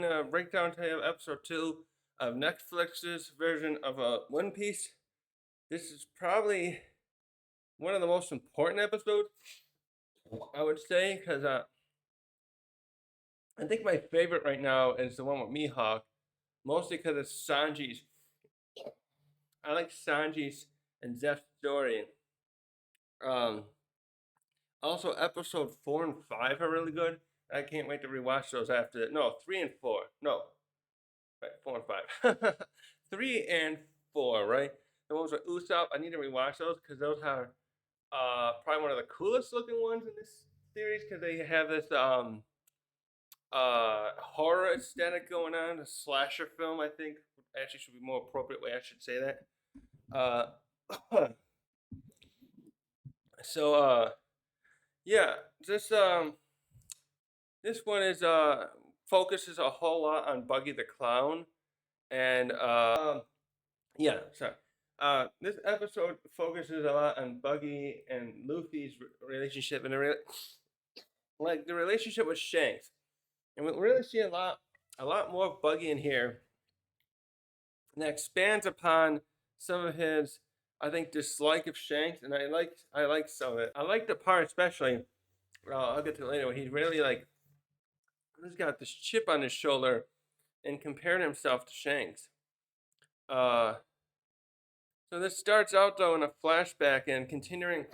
doing a breakdown today of episode 2 of Netflix's version of One Piece. This is probably one of the most important episodes, I would say, because I think my favorite right now is the one with Mihawk, mostly because it's Sanji's. I like Sanji's and Zeph's story. Um, Also, episode 4 and 5 are really good. I can't wait to rewatch those after. No, 3 and 4. No, right, 4 and 5. 3 and 4, right? The ones with Usopp, I need to rewatch those because those are probably one of the coolest looking ones in this series because they have this horror aesthetic going on. A slasher film, I think, actually should be more appropriate way I should say that. So yeah, this this one is focuses a whole lot on Buggy the Clown and yeah, sorry. This episode focuses a lot on Buggy and Luffy's relationship and the relationship with Shanks, and we really see a lot more of Buggy in here, and that expands upon some of his, I think, dislike of Shanks, and I like some of it. I like the part especially. I'll get to it later when he really like he's got this chip on his shoulder and compared himself to Shanks. Uh, so this starts out though in a flashback and continuing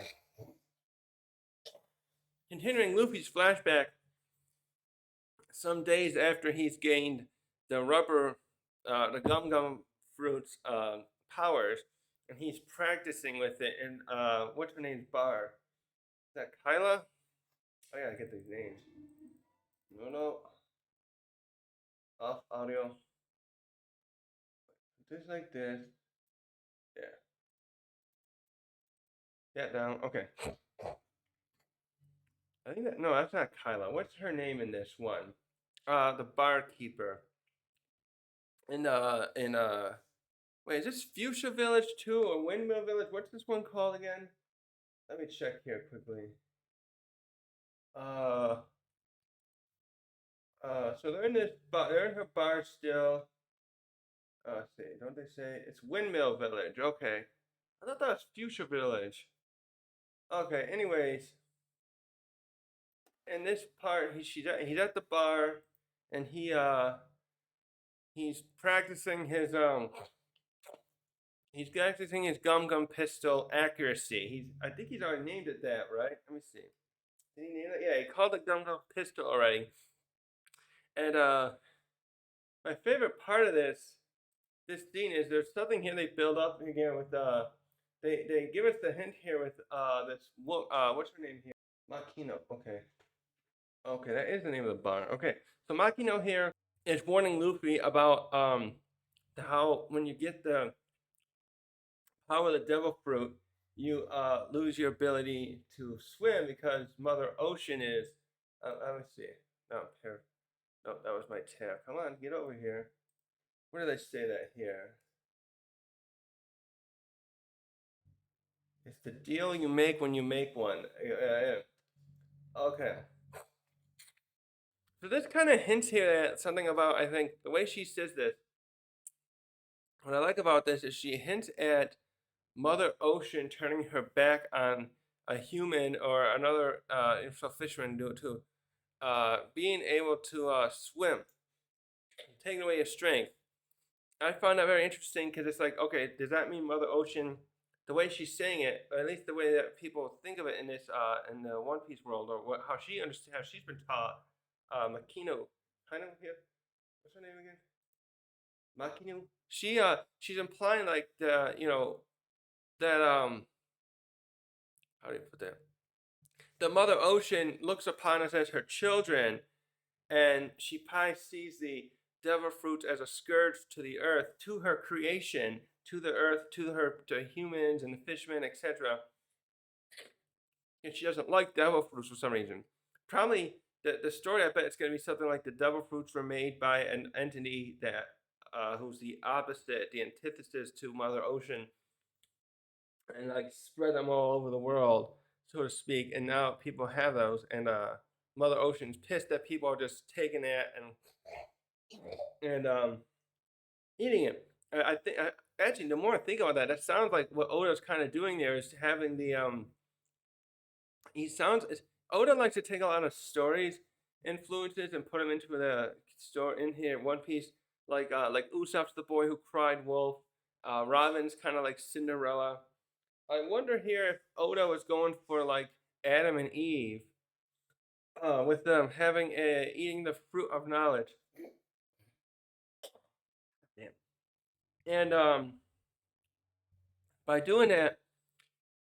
Luffy's flashback some days after he's gained the Gum Gum Fruit's powers, and he's practicing with it in what's her name's bar? Is that Kyla? I gotta get these names. No. Off audio. Just like this. Yeah. Yeah, down. Okay. I think no, that's not Kyla. What's her name in this one? The barkeeper. In wait, is this Fuchsia Village too or Windmill Village? What's this one called again? Let me check here quickly. Uh so they're in this bar, they're in her bar still. Let's see, don't they say it's Windmill Village? Okay. I thought that was Fuchsia Village. Okay, anyways, in this part he's at the bar and he's practicing his he's practicing his gum gum pistol accuracy. I think he's already named it that, right? Let me see. Did he name it? Yeah, he called it gum gum pistol already. And my favorite part of this scene is there's something here they build up again with they give us the hint here with this what's her name here? Makino. Okay. Okay, that is the name of the bar. Okay. So Makino here is warning Luffy about how when you get the power of the devil fruit, you lose your ability to swim because Mother Ocean is. Let me see. No, here. No, that was my tab. Come on, get over here. Where did I say that here? It's the deal you make when you make one. Yeah. Okay. So this kind of hints here at something about, I think, the way she says this. What I like about this is she hints at Mother Ocean turning her back on a human or another fisherman do it too, being able to swim, taking away his strength. I find that very interesting because it's like, okay, does that mean Mother Ocean, the way she's saying it, or at least the way that people think of it in this in the One Piece world, or how she understands, how she's been taught, Makino, kind of here. What's her name again? Makino. She's implying like that how do you put that? The Mother Ocean looks upon us as her children, and she probably sees the devil fruit as a scourge to the earth, to her creation, to the earth, to humans and the fishmen, etc. And she doesn't like devil fruits for some reason. Probably the story, I bet it's going to be something like the devil fruits were made by an entity that who's the opposite, the antithesis to Mother Ocean, and like spread them all over the world, so to speak. And now people have those, and Mother Ocean's pissed that people are just taking that and and eating it. I think actually, the more I think about that, that sounds like what Oda's kind of doing there is having the he sounds Oda likes to take a lot of stories influences and put them into the story in here One Piece, like Usopp's the boy who cried wolf, Robin's kind of like Cinderella. I wonder here if Oda was going for like Adam and Eve, with them having a eating the fruit of knowledge. Damn. And by doing that,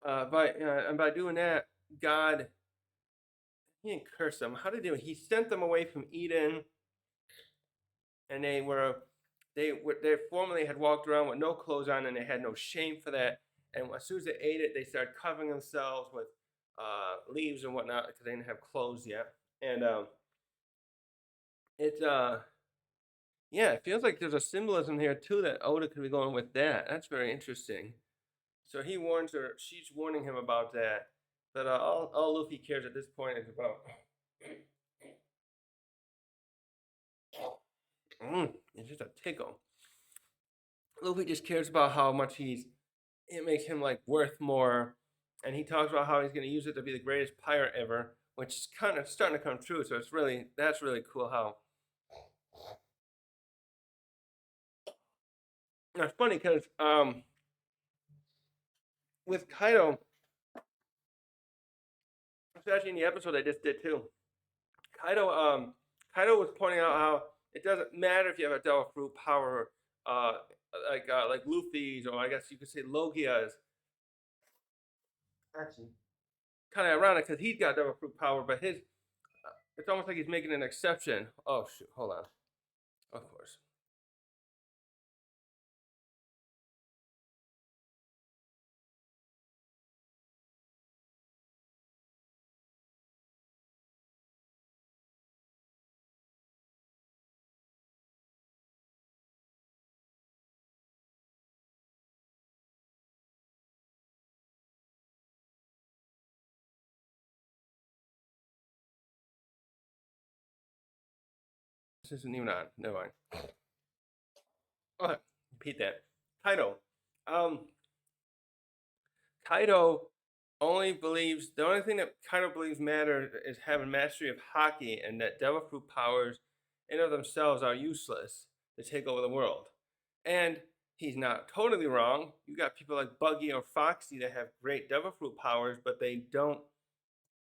by doing that, God, he didn't curse them. How did he do it? He sent them away from Eden, and they formerly had walked around with no clothes on, and they had no shame for that. And as soon as they ate it, they started covering themselves with leaves and whatnot because they didn't have clothes yet. And it's yeah, it feels like there's a symbolism here too that Oda could be going with that. That's very interesting. So he warns her. She's warning him about that. But all Luffy cares at this point is about. It's just a tickle. Luffy just cares about how much it makes him like worth more, and he talks about how he's going to use it to be the greatest pirate ever, which is kind of starting to come true. So that's really cool. How it's funny because with Kaido, especially in the episode I just did too, Kaido Kaido was pointing out how it doesn't matter if you have a devil fruit power, uh like Luffy's, or I guess you could say Logia's. Actually, kind of ironic because he's got devil fruit power, but his it's almost like he's making an exception. Oh shoot, hold on. Of course. This isn't even on. Never mind. Okay, repeat that. Kaido. Um, Kaido only believes the only thing that Kaido believes matters is having mastery of hockey, and that devil fruit powers in of themselves are useless to take over the world. And he's not totally wrong. You got people like Buggy or Foxy that have great devil fruit powers, but they don't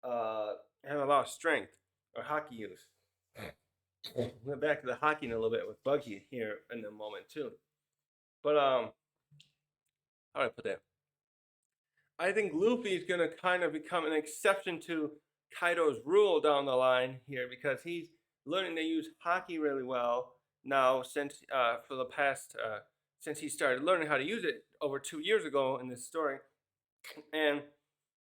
uh, have a lot of strength or hockey use. We're back to the hockey in a little bit with Buggy here in a moment too. But how do I put that? I think Luffy's gonna kind of become an exception to Kaido's rule down the line here because he's learning to use hockey really well now since for the past since he started learning how to use it over 2 years ago in this story, and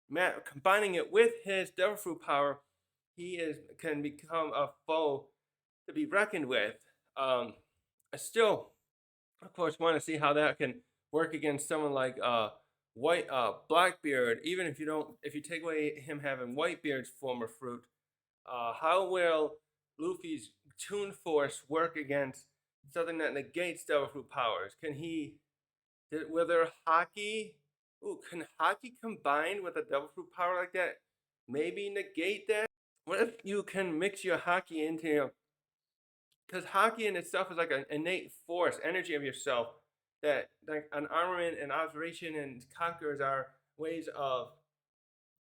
Matt combining it with his devil fruit power, he is can become a foe to be reckoned with. I still, of course, want to see how that can work against someone like White Blackbeard. Even if you don't, if you take away him having Whitebeard's form of fruit, how will Luffy's Toon Force work against something that negates Devil Fruit powers? Can he? Will there hockey? Ooh, can hockey combined with a Devil Fruit power like that maybe negate that? What if you can mix your hockey into, because hockey in itself is like an innate force, energy of yourself that like an armament and observation and conquers are ways of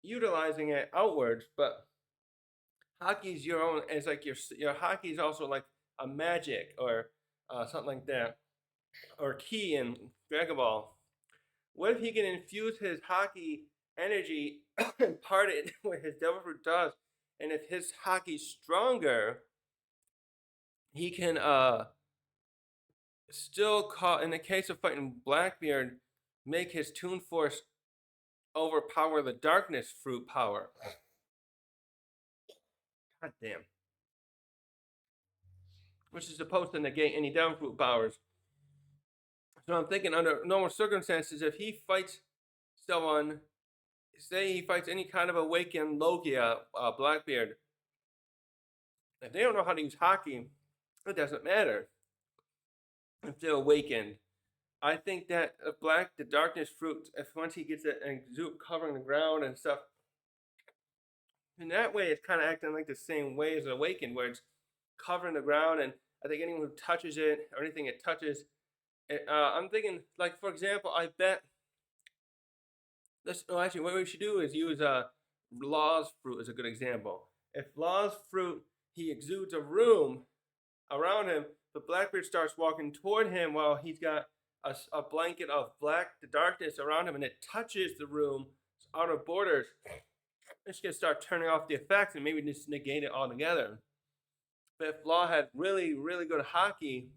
utilizing it outwards. But hockey's your own. It's like your hockey is also like a magic or something like that, or key in Dragon Ball. What if he can infuse his hockey energy and part it with his Devil Fruit does? And if his hockey's stronger, he can still call in the case of fighting Blackbeard, make his Toon Force overpower the Darkness Fruit power. God damn. Which is supposed to negate any Down Fruit powers. So I'm thinking under normal circumstances, if he fights someone, say he fights any kind of awakened Logia, Blackbeard, if they don't know how to use hockey, it doesn't matter. if they're awakened. I think that the darkness fruit, if once he gets it and covering the ground and stuff, in that way it's kind of acting like the same way as awakened, where it's covering the ground, and I think anyone who touches it or anything it touches, I'm thinking, like, for example, I bet let's. Oh, actually, what we should do is use Law's fruit as a good example. If Law's fruit, he exudes a room around him, the Blackbeard starts walking toward him while he's got a blanket of black darkness around him, and it touches the room's outer borders. It's gonna start turning off the effects and maybe just negate it altogether. But if Law had really, really good hockey,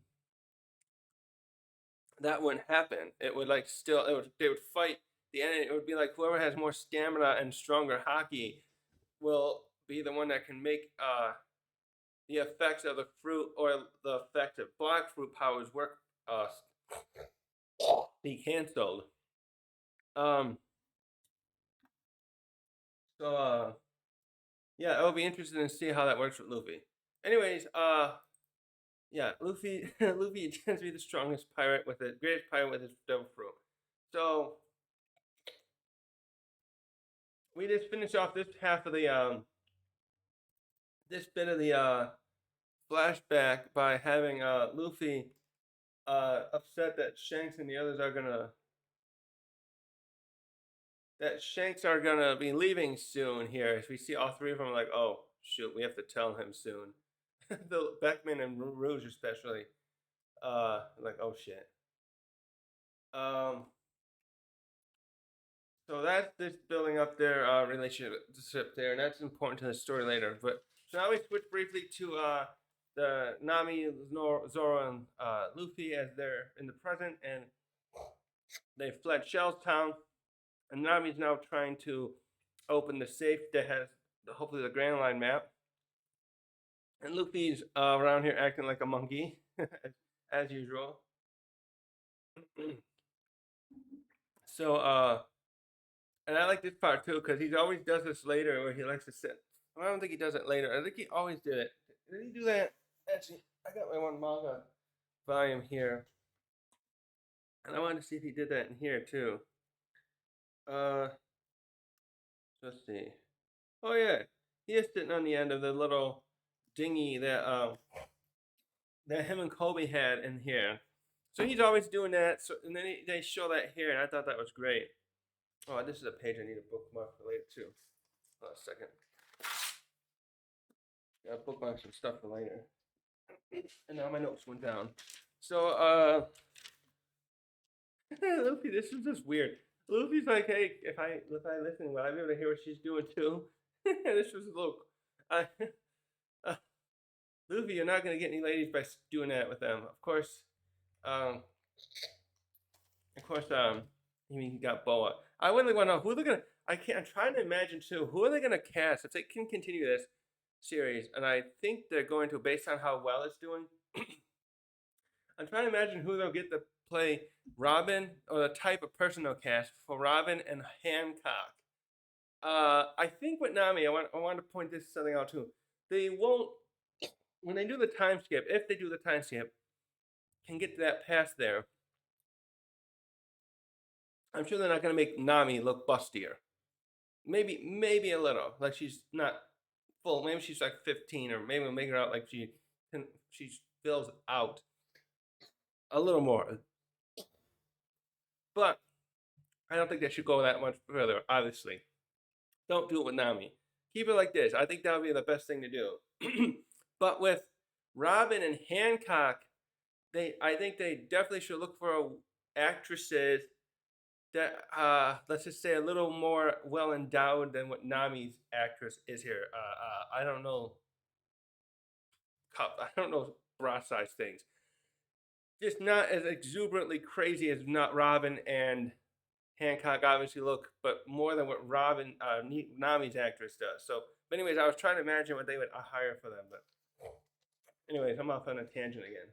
that wouldn't happen. It would like still they would fight the enemy. It would be like whoever has more stamina and stronger hockey will be the one that can make the effects of the fruit or the effects of black fruit powers work be canceled. Um so yeah, it'll be interesting to see how that works with Luffy. Anyways, yeah, Luffy Luffy tends to be the strongest pirate with the greatest pirate with his devil fruit. So we just finished off this half of the this bit of the flashback by having Luffy upset that Shanks and the others are gonna be leaving soon here. As we see all three of them like, oh shoot, we have to tell him soon. The Beckman and Rouge especially. Like, oh shit. Um so that's this building up their relationship there, and that's important to the story later. But so now we switch briefly to the Nami, Zoro, and Luffy as they're in the present, and they fled Shell's town, and Nami's now trying to open the safe that has hopefully the Grand Line map, and Luffy's around here acting like a monkey as usual. So and I like this part too because he always does this later where he likes to sit. I don't think he does it later. I think he always did it. Did he do that? Actually, I got my one manga volume here, and I wanted to see if he did that in here too. Uh, let's see. Oh yeah, he is sitting on the end of the little dinghy that him and Kobe had in here. So he's always doing that. So and then they show that here, and I thought that was great. Oh, this is a page I need a bookmark for later too. Hold on a second. Got bookmark some stuff for later. And now my notes went down. So Luffy, this is just weird. Luffy's like, hey, if I listen, will I be able to hear what she's doing too? This was a little. Uh, Luffy, you're not gonna get any ladies by doing that with them. Um, of course, you mean he got Boa. I really want to know who they're gonna. I'm trying to imagine too. Who are they gonna cast if they can continue this series? And I think they're going to, based on how well it's doing. I'm trying to imagine who they'll get to play Robin, or the type of person they'll cast for Robin and Hancock. I think with Nami, I want to point this something out too. They won't, when they do the time skip, if they do the time skip, can get to that past there. I'm sure they're not going to make Nami look bustier. Maybe a little, like she's not full. Maybe she's like 15, or maybe we'll make her out like she fills out a little more. But I don't think they should go that much further. Obviously, don't do it with Nami. Keep it like this. I think that would be the best thing to do. But with Robin and Hancock, I think they definitely should look for actresses that let's just say a little more well endowed than what Nami's actress is here. I don't know. I don't know bra size things. Just not as exuberantly crazy as not Robin and Hancock obviously look, but more than what Nami's actress does. So, but anyways, I was trying to imagine what they would hire for them. But anyways, I'm off on a tangent again.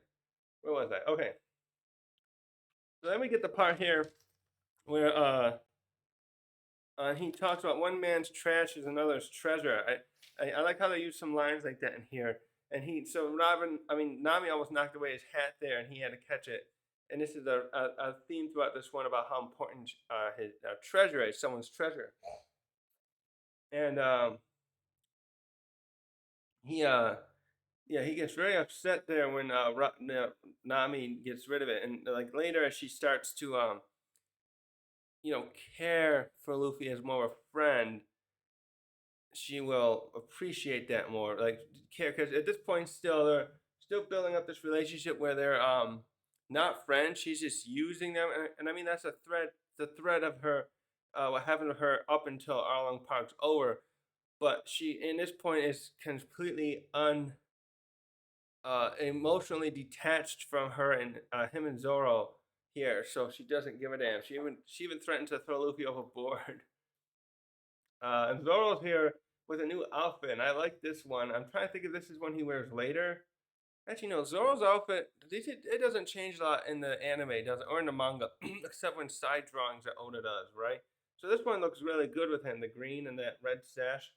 Where was I? Okay. So then we get the part here where he talks about one man's trash is another's treasure. I like how they use some lines like that in here. and Nami almost knocked away his hat there, and he had to catch it. And this is a theme throughout this one about how important his treasure is, someone's treasure. And he yeah, he gets very upset there when Nami gets rid of it, and like later as she starts to care for Luffy as more of a friend, she will appreciate that more. Like care, because at this point they're still building up this relationship where they're not friends. She's just using them, and I mean that's a thread. The thread of her, what happened to her up until Arlong Park's over, but she in this point is completely emotionally detached from her and him and Zoro here, so she doesn't give a damn. She even threatened to throw Luffy overboard. And Zoro's here with a new outfit, and I like this one. I'm trying to think if this is one he wears later. Actually, no, Zoro's outfit, it doesn't change a lot in the anime, does it? Or in the manga, except when side drawings that Oda does, right? So this one looks really good with him, the green and that red sash.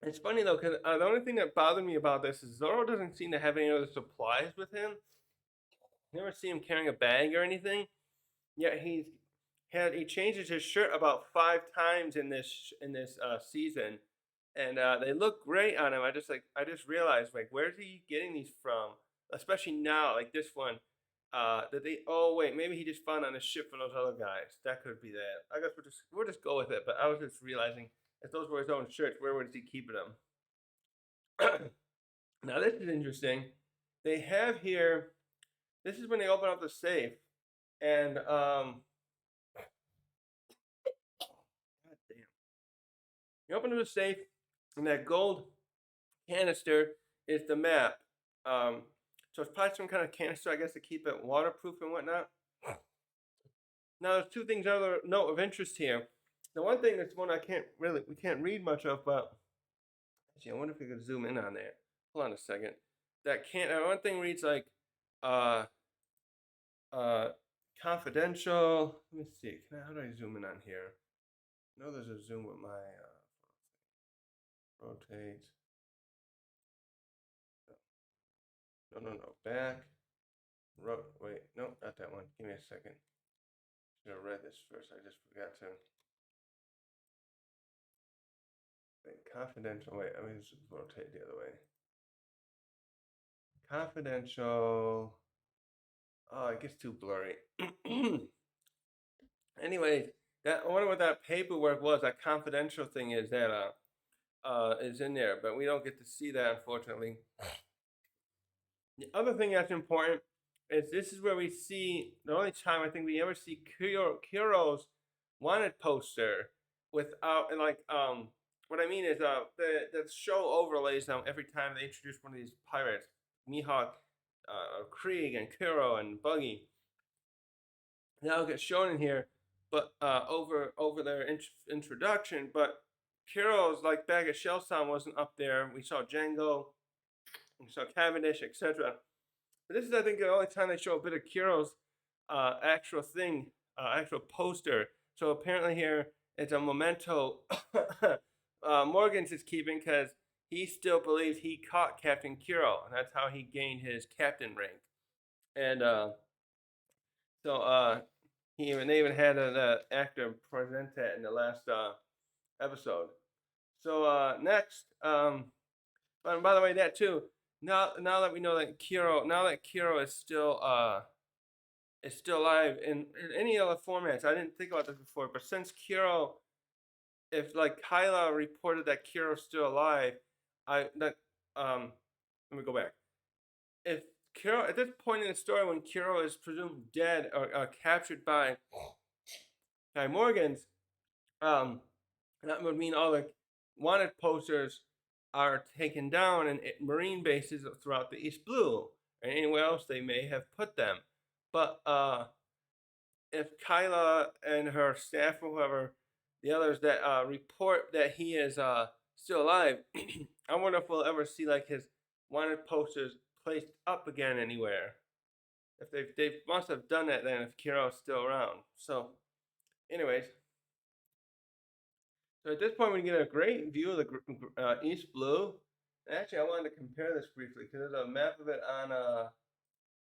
It's funny though, because the only thing that bothered me about this is Zoro doesn't seem to have any other supplies with him. Never see him carrying a bag or anything. Yet he changes his shirt about 5 times in this season, and they look great on him. I just realized like where's he getting these from? Especially now, like this one. That they oh wait maybe he just found on a ship for those other guys. That could be that. I guess we'll just go with it. But I was just realizing if those were his own shirts, where was he keeping them? Now this is interesting. They have here. This is when they open up the safe, and God damn. You open up the safe, and that gold canister is the map. So it's probably some kind of canister, I guess, to keep it waterproof and whatnot. Now, there's two things other note of interest here. The one thing that's one we can't read much of, but actually, I wonder if we could zoom in on that. Hold on a second. One thing reads like, uh, confidential. Let me see. How do I zoom in on here? I know there's a zoom with my rotate. No. Back. Wait, no, not that one. Give me a second. Should have read this first. I just forgot to. Wait, confidential. Wait, let me just rotate the other way. Confidential. Oh, it gets too blurry. Anyways, I wonder what that paperwork was. That confidential thing is that is in there, but we don't get to see that unfortunately. The other thing that's important is this is where we see the only time I think we ever see Kuro's wanted poster without and like what I mean is the show overlays them every time they introduce one of these pirates, Mihawk, Krieg, and Kuro and Buggy. Now it gets shown in here, but over their introduction. But Kuro's like bag of shell sound wasn't up there. We saw Django, we saw Cavendish, etc. But this is, I think, the only time they show a bit of Kuro's actual thing, actual poster. So apparently here it's a memento Morgan's is keeping because he still believes he caught Captain Kuro, and that's how he gained his captain rank. And so they even had an actor present that in the last episode. So next, by the way, that too. Now that we know that Kuro is still alive in any other formats. I didn't think about this before, but since Kuro, if like Kyla reported that Kuro's still alive, let me go back. If Kuro at this point in the story when Kuro is presumed dead or captured by Morgans, that would mean all the wanted posters are taken down in marine bases throughout the East Blue and anywhere else they may have put them. But if Kyla and her staff or whoever, the others that report that he is still alive, I wonder if we'll ever see like his wanted posters placed up again anywhere. If they must have done that then if Kuro's still around. So, anyways. So at this point we get a great view of the East Blue. Actually, I wanted to compare this briefly because there's a map of it on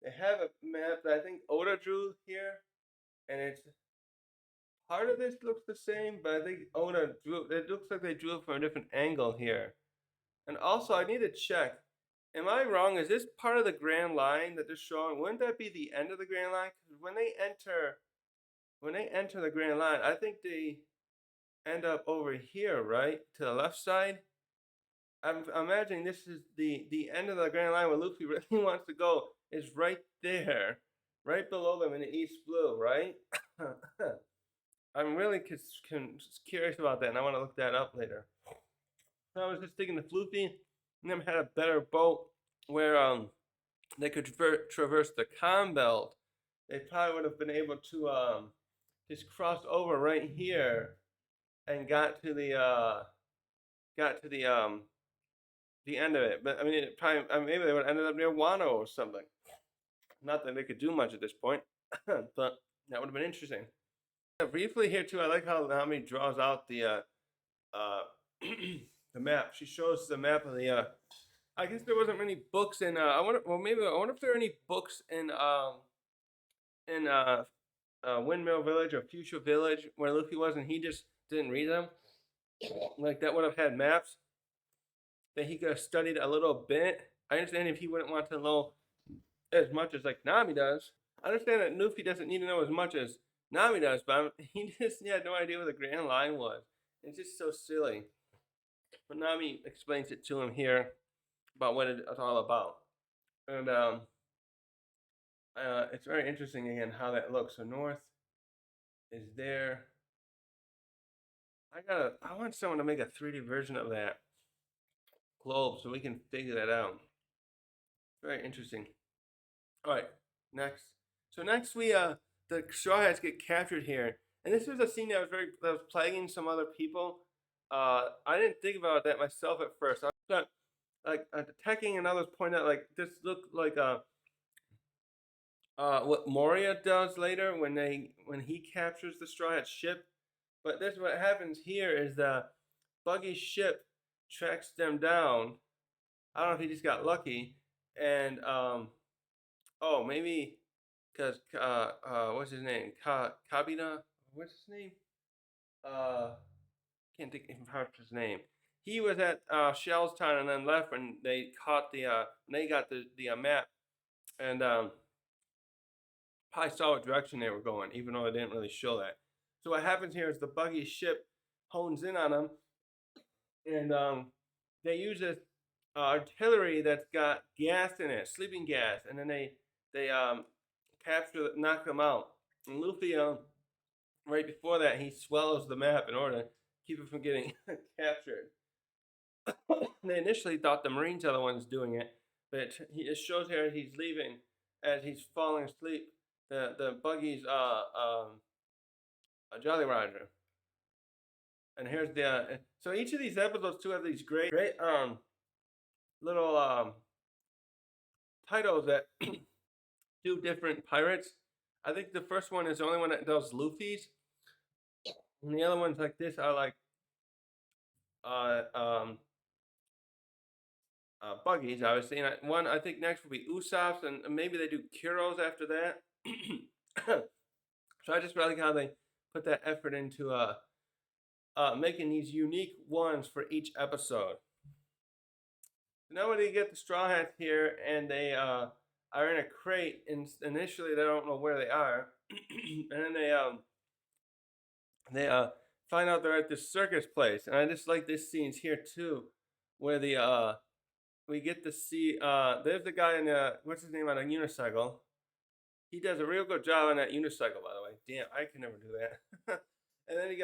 they have a map that I think Oda drew here, and it's part of this looks the same, but I think Oda drew it looks like they drew it from a different angle here. And also, I need to check. Am I wrong? Is this part of the Grand Line that they're showing? Wouldn't that be the end of the Grand Line? Because when they enter the Grand Line, I think they end up over here, right to the left side. I'm imagining this is the end of the Grand Line where Luffy really wants to go. Is right there, right below them in the East Blue, right? I'm really curious about that, and I want to look that up later. So I was just thinking if Luffy and them had a better boat where they could traverse the calm belt, they probably would have been able to just cross over right here and got to the end of it. But I mean, it probably maybe they would have ended up near Wano or something. Not that they could do much at this point, but that would have been interesting. Briefly here too, I like how Nami draws out uh the map. She shows the map of the. I guess there wasn't many books in. I wonder. Well, maybe I wonder if there are any books in Windmill Village or Fuchsia Village where Luffy was, and he just didn't read them. Like that would have had maps that he could have studied a little bit. I understand if he wouldn't want to know as much as like Nami does. I understand that Luffy doesn't need to know as much as Nami does, but he just had no idea what the Grand Line was. It's just so silly. But Nami explains it to him here about what it's all about, and it's very interesting again how that looks. So north is there. I want someone to make a 3D version of that globe so we can figure that out. Very interesting. All right, next. So next we the Straw Hats get captured here, and this was a scene that was plaguing some other people. I didn't think about that myself at first. I thought like attacking and others point out like this looked like what Moria does later when he captures the Straw Hat ship. But this what happens here is Buggy's ship tracks them down. I don't know if he just got lucky, and oh maybe because what's his name? Kabina. What's his name? Can't think of his name. He was at Shellstown and then left when they caught they got the map and probably saw what direction they were going, even though they didn't really show that. So what happens here is the Buggy ship hones in on them, and they use this artillery that's got gas in it, sleeping gas, and then they capture, knock them out. And Luffy, right before that, he swallows the map in order to keep it from getting captured. They initially thought the Marines are the ones doing it, but it shows here he's leaving as he's falling asleep. The Buggy's Jolly Roger. And here's the so each of these episodes too have these great little titles that do different pirates. I think the first one is the only one that does Luffy's, and the other ones like this are like Buggies, obviously. And one I think next will be Usopp's, and maybe they do Kuro's after that. So I just really like how they put that effort into making these unique ones for each episode. So now when you get the Straw Hats here, and they are in a crate, and initially they don't know where they are, and then they find out they're at this circus place, and I just like this scenes here too, where we get to see there's the guy in what's his name on a unicycle. He does a real good job on that unicycle, by the way. Damn, I can never do that. And then you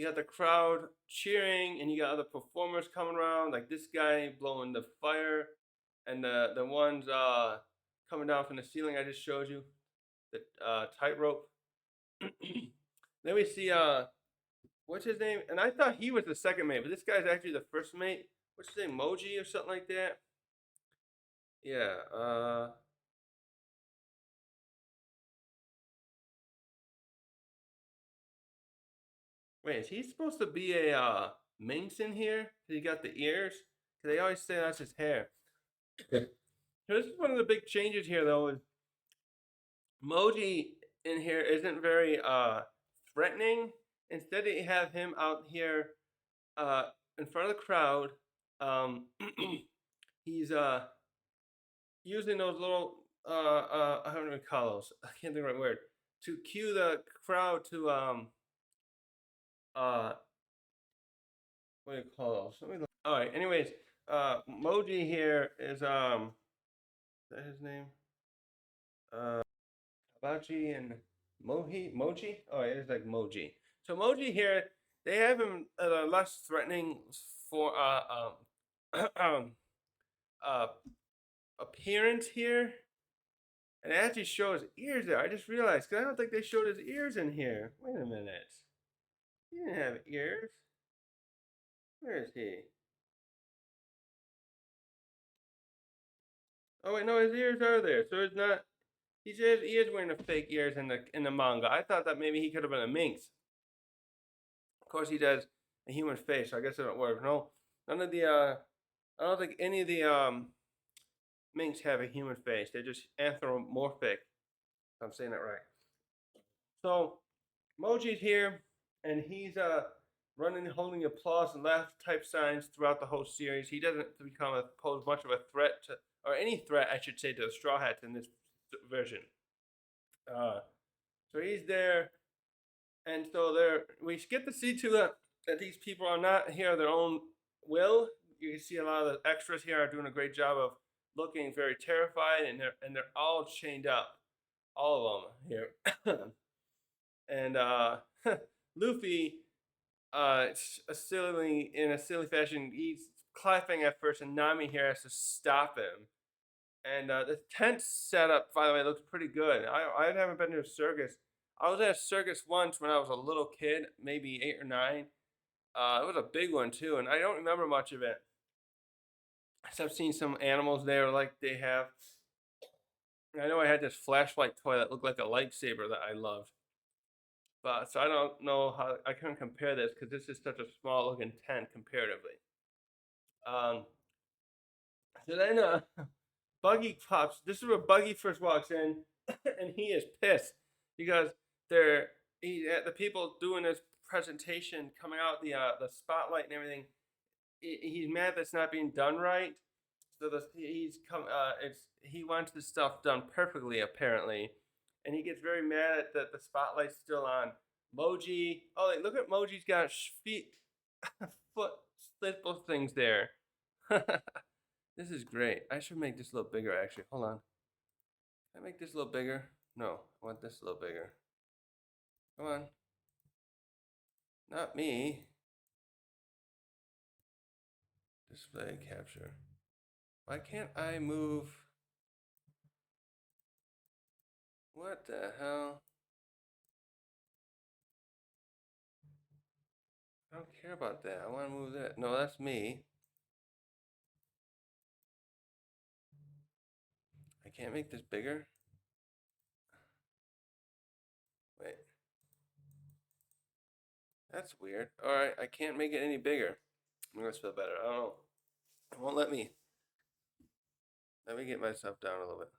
got the crowd cheering, and you got other performers coming around, like this guy blowing the fire, and the ones coming down from the ceiling I just showed you, the tightrope. Then we see what's his name? And I thought he was the second mate, but this guy's actually the first mate. What's his name? Moji or something like that? Yeah. Wait, is he supposed to be a minks in here. So you got the ears. They always say that's his hair. So this is one of the big changes here, though. Is Moji in here isn't very threatening. Instead, they have him out here uh, in front of the crowd. Um, he's using those little I don't even call those. I can't think of the right word to cue the crowd to uh what do you call those? All right. Anyways, Moji here is that his name? Kabachi and Moji. Oh, it is like Moji. So Moji here, they have him less threatening for uh appearance here. And it actually shows ears there. I just realized, because I don't think they showed his ears in here. Wait a minute. He didn't have ears. Where is he? Oh wait, no, his ears are there. So it's not. He is wearing the fake ears in the manga. I thought that maybe he could have been a minx. Of course, he does a human face. So I guess it don't work. No, none of the. I don't think any of the minks have a human face. They're just anthropomorphic. If I'm saying that right. So Moji's here, and he's running, holding applause and laugh type signs throughout the whole series. He doesn't pose much of a threat to, or any threat, I should say, to the Straw Hats in this version. So he's there, and so there we get to see too that these people are not here of their own will. You can see a lot of the extras here are doing a great job of looking very terrified, and they're all chained up, all of them here. And Luffy, in a silly fashion, he's clapping at first, and Nami here has to stop him. And the tent setup, by the way, looks pretty good. I haven't been to a circus. I was at a circus once when I was a little kid, maybe 8 or 9. It was a big one too, and I don't remember much of it. So I've seen some animals there like they have. I know I had this flashlight toy that looked like a lightsaber that I loved. But so I don't know how I can't compare this because this is such a small looking tent comparatively. Um, so then Buggy pops. This is where Buggy first walks in, and he is pissed because the people doing this presentation coming out the spotlight and everything. He's mad that's not being done right. So he wants this stuff done perfectly apparently, and he gets very mad at that the spotlight's still on. Moji, oh look at Moji's got feet, foot stipple things there. This is great. I should make this a little bigger actually. Hold on. Can I make this a little bigger? No, I want this a little bigger. Come on. Not me. Display capture. Why can't I move? What the hell? I don't care about that. I want to move that. No, that's me. I can't make this bigger. Wait. That's weird. Alright, I can't make it any bigger. I'm gonna feel better. I don't know. It won't let me. Let me get myself down a little bit.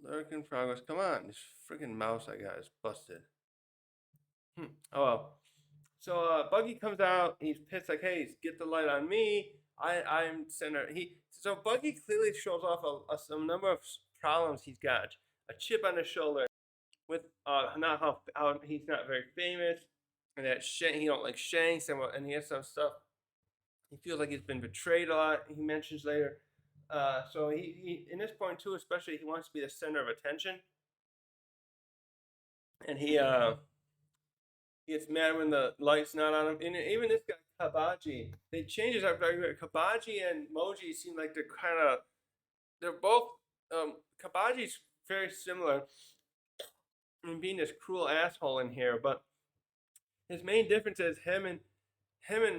Lurk in progress. Come on. This freaking mouse I got is busted. Oh well. So Buggy comes out. He's pissed, like, "Hey, get the light on me. I'm center." So Buggy clearly shows off some number of problems he's got. A chip on his shoulder, with not how he's not very famous, and that he don't like Shanks, and he has some stuff. He feels like he's been betrayed a lot. He mentions later. So he in this point too, especially, he wants to be the center of attention, and he gets mad when the light's not on him. And even this guy Kabaji, they change his after Kabaji and Moji seem like they're both Kabaji's very similar in being this cruel asshole in here, but his main difference is him and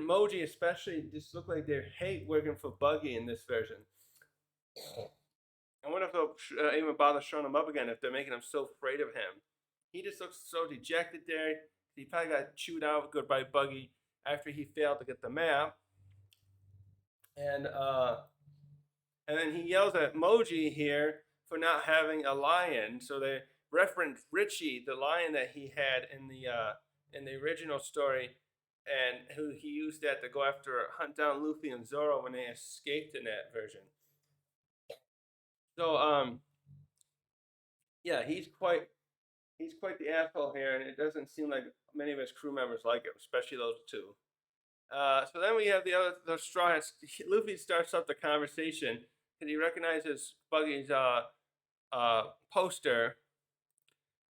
Moji especially just look like they hate working for Buggy in this version. I wonder if they'll even bother showing him up again if they're making him so afraid of him. He just looks so dejected there. He probably got chewed out good by Buggy after he failed to get the map, and then he yells at Moji here for not having a lion. So they reference Richie, the lion that he had in the original story, and who he used that to go after hunt down Luffy and Zoro when they escaped in that version. So yeah, he's quite the asshole here, and it doesn't seem like many of his crew members like him, especially those two. So then we have the straw hats. Luffy starts up the conversation because he recognizes Buggy's poster,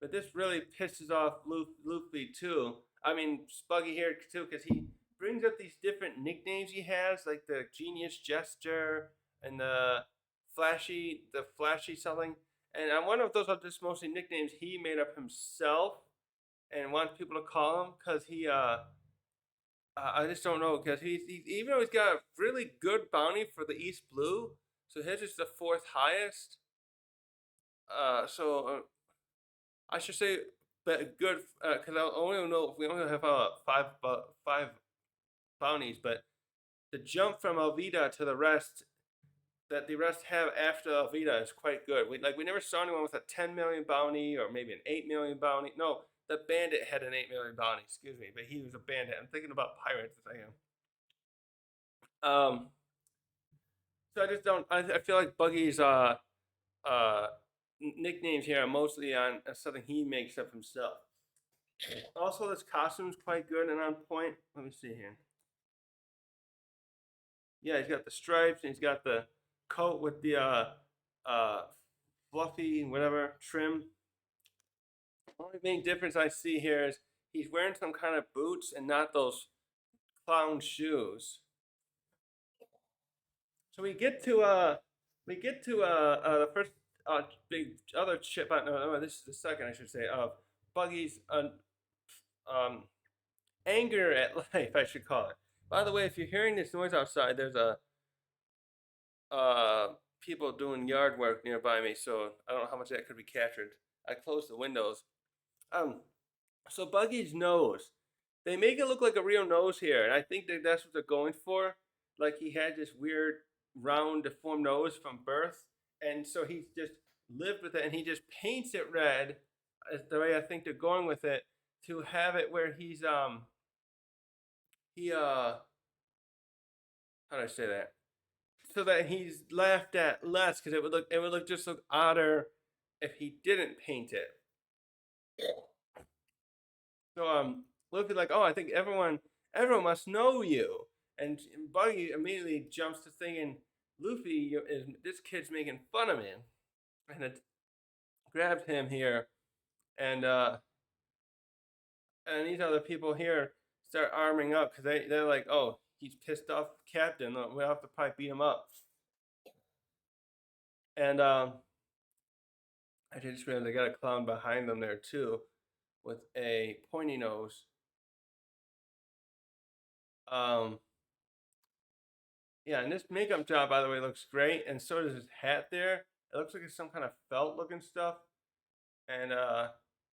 but this really pisses off Luffy too. I mean, Buggy here too, because he brings up these different nicknames he has, like the genius gesture and the flashy something. And I wonder if those are just mostly nicknames he made up himself and wants people to call him because I just don't know because even though he's got a really good bounty for the East Blue, so his is the fourth highest. So I should say, but good because I only know we only have five bounties, but the jump from Alvida to the rest that the rest have after Alvida is quite good. We never saw anyone with a 10 million bounty or maybe an 8 million bounty. No, the bandit had an 8 million bounty. Excuse me, but he was a bandit. I'm thinking about pirates as I am. So I just don't. I feel like Buggy's uh nicknames here are mostly on something he makes up himself. Also, this costume's quite good and on point. Let me see here. Yeah, he's got the stripes and he's got the coat with the uh fluffy whatever trim. The only main difference I see here is he's wearing some kind of boots and not those clown shoes. So we get to the first big other chip. No, this is the second I should say of Buggy's um anger at life, I should call it. By the way, if you're hearing this noise outside, there's a people doing yard work nearby me, so I don't know how much that could be captured. I closed the windows. Um, so Buggy's nose, they make it look like a real nose here, and I think that that's what they're going for. Like he had this weird round deformed nose from birth, and so he's just lived with it, and he just paints it red. Is the way I think they're going with it to have it where he how do I say that? So that he's laughed at less because it would look odder if he didn't paint it. So Luffy like, oh, I think everyone must know you, and Buggy immediately jumps to thinking Luffy is this kid's making fun of me, and it grabs him here, and these other people here start arming up because they're like, oh, he's pissed off, Captain. We'll have to probably beat him up, and I just realized they got a clown behind them there too, with a pointy nose. Um, yeah, and this makeup job, by the way, looks great, and so does his hat there. It looks like it's some kind of felt looking stuff, and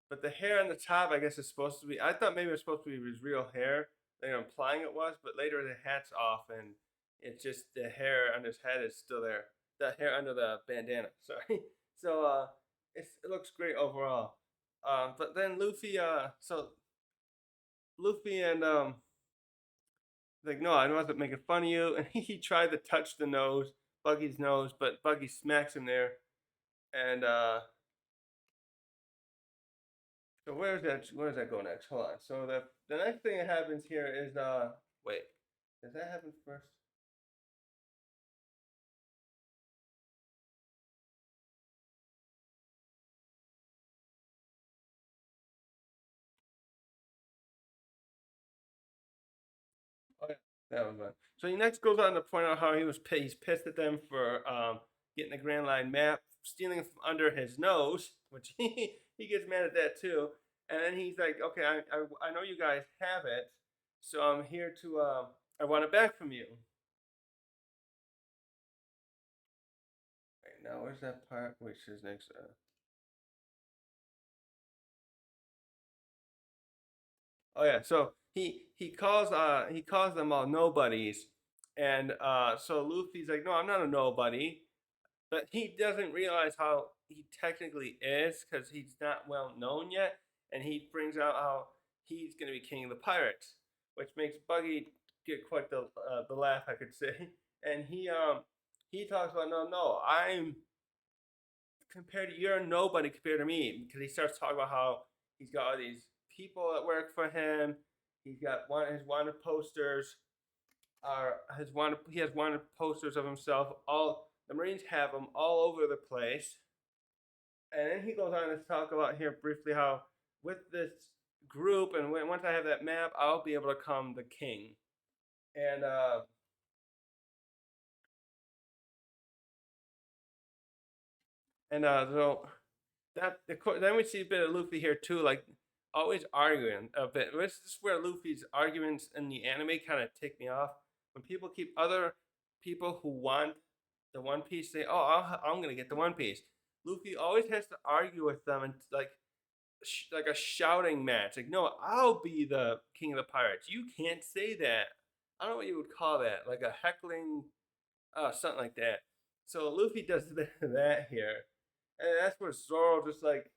but the hair on the top, I guess, is supposed to be. I thought maybe it was supposed to be his real hair. They're implying it was, but later the hat's off, and it's just the hair on his head is still there. The hair under the bandana. Sorry. So it looks great overall. But then Luffy and like, no, I wasn't making fun of you. And he tried to touch the nose, Buggy's nose, but Buggy smacks him there. And so where does that go next? Hold on. So the next thing that happens here is wait, does that happen first? Oh, yeah, that was one. So he next goes on to point out how he's pissed at them for getting the Grand Line map, stealing it from under his nose, which he gets mad at that too. And then he's like, okay, I know you guys have it, so I'm here to I want it back from you. Right, now where's that part? Which is next? Oh yeah, so he calls them all nobodies, and so Luffy's like, no, I'm not a nobody, but he doesn't realize how he technically is because he's not well known yet, and he brings out how he's gonna be king of the pirates, which makes Buggy get quite the laugh, I could say, and he talks about, no, I'm compared to, you're nobody compared to me, because he starts talking about how he's got all these people that work for him. He's got his wanted posters are his wanted he has wanted posters of himself. All the Marines have them all over the place. And then he goes on to talk about here briefly how with this group, and once I have that map, I'll be able to become the king. And so that then we see a bit of Luffy here too, like always arguing a bit. This is where Luffy's arguments in the anime kind of tick me off. When people keep other people who want the One Piece say, "Oh, I'm gonna get the One Piece." Luffy always has to argue with them, and like a shouting match. Like, no, I'll be the king of the pirates. You can't say that. I don't know what you would call that, like a heckling, something like that. So Luffy does that here, and that's where Zoro just like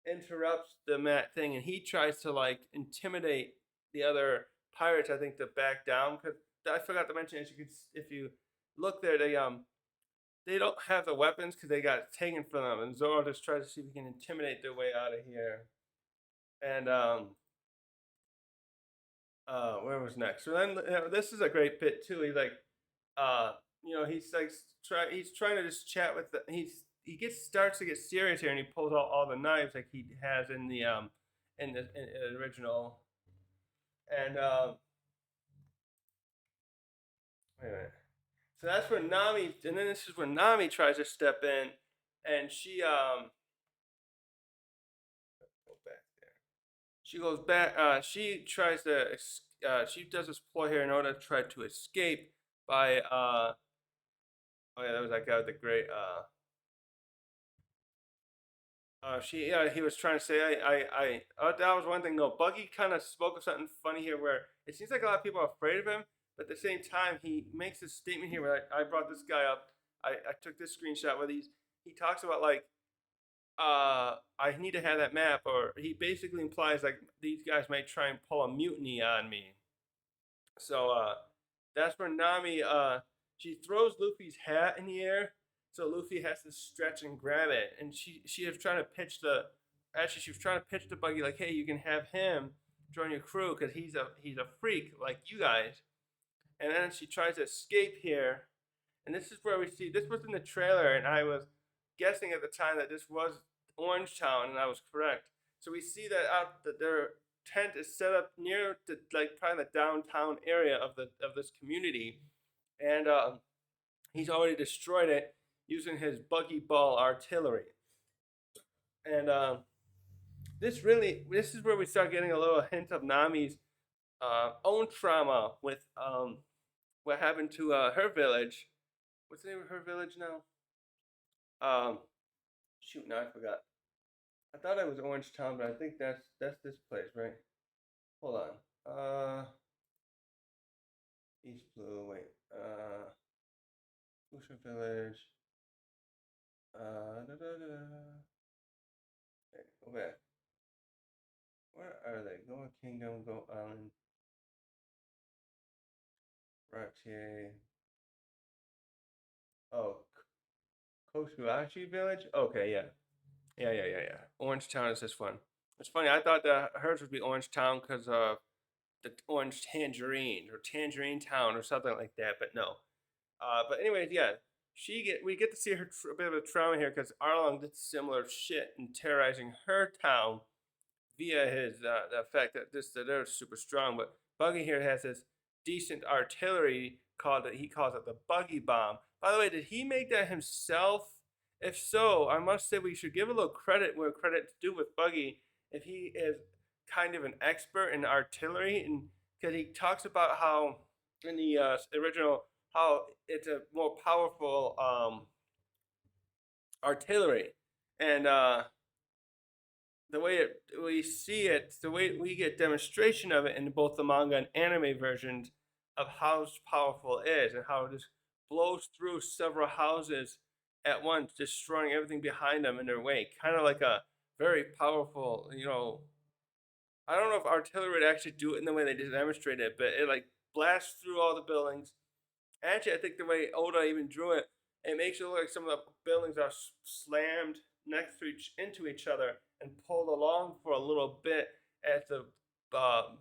interrupts the Matt thing, and he tries to like intimidate the other pirates. I think to back down, because I forgot to mention, as you could, if you look there, they don't have the weapons because they got taken from them, and Zoro just tries to see if he can intimidate their way out of here. And where was next? So then this is a great bit too. He's like, uh, he's trying to just chat with he gets starts to get serious here, and he pulls out all the knives like he has in the original. And wait a minute. So that's where Nami, and then this is where Nami tries to step in, and she go back there. She goes back. She tries to. She does this ploy here in order to try to escape by. Oh yeah, that was that guy with the great. He was trying to say, that was one thing. No, Buggy kind of spoke of something funny here, where it seems like a lot of people are afraid of him, but at the same time, he makes this statement here where I brought this guy up. I took this screenshot where he talks about like, I need to have that map, or he basically implies like these guys might try and pull a mutiny on me. So that's where Nami she throws Luffy's hat in the air, so Luffy has to stretch and grab it. And she was trying to pitch the actually she was trying to pitch the Buggy like, hey, you can have him join your crew because he's a freak like you guys. And then she tries to escape here, and this is where we see this was in the trailer, and I was guessing at the time that this was Orange Town, and I was correct. So we see that out that their tent is set up near the like probably the downtown area of this community, and he's already destroyed it using his buggy ball artillery. And this is where we start getting a little hint of Nami's own trauma with what happened to her village. What's the name of her village now? Um, Shoot, now I forgot. I thought it was Orange Town, but I think that's this place, right? Hold on. East Blue. Wait. Ocean Village. Da, da, da, da. Wait, go back. Where are they? Go Kingdom. Go Island. Ratier. Oh, Koshuachi Village. Okay, yeah, yeah. Orange Town is this one. It's funny. I thought that hers would be Orange Town because of the orange tangerine or Tangerine Town or something like that, but no. But anyways, yeah, we get to see her a bit of a trauma here because Arlong did similar shit in terrorizing her town via his the fact that they're super strong. But Buggy here has this decent artillery called he calls it the Buggy Bomb. By the way, did he make that himself? If so, I must say we should give a little credit where credit's due with Buggy. If he is kind of an expert in artillery, and because he talks about how in the original how it's a more powerful artillery, and we see it, the way we get demonstration of it in both the manga and anime versions of how powerful it is and how it just blows through several houses at once, destroying everything behind them in their wake. Kind of like a very powerful, I don't know if artillery would actually do it in the way they demonstrated it, but it like blasts through all the buildings. Actually, I think the way Oda even drew it, it makes it look like some of the buildings are slammed next to into each other and pulled along for a little bit as the um,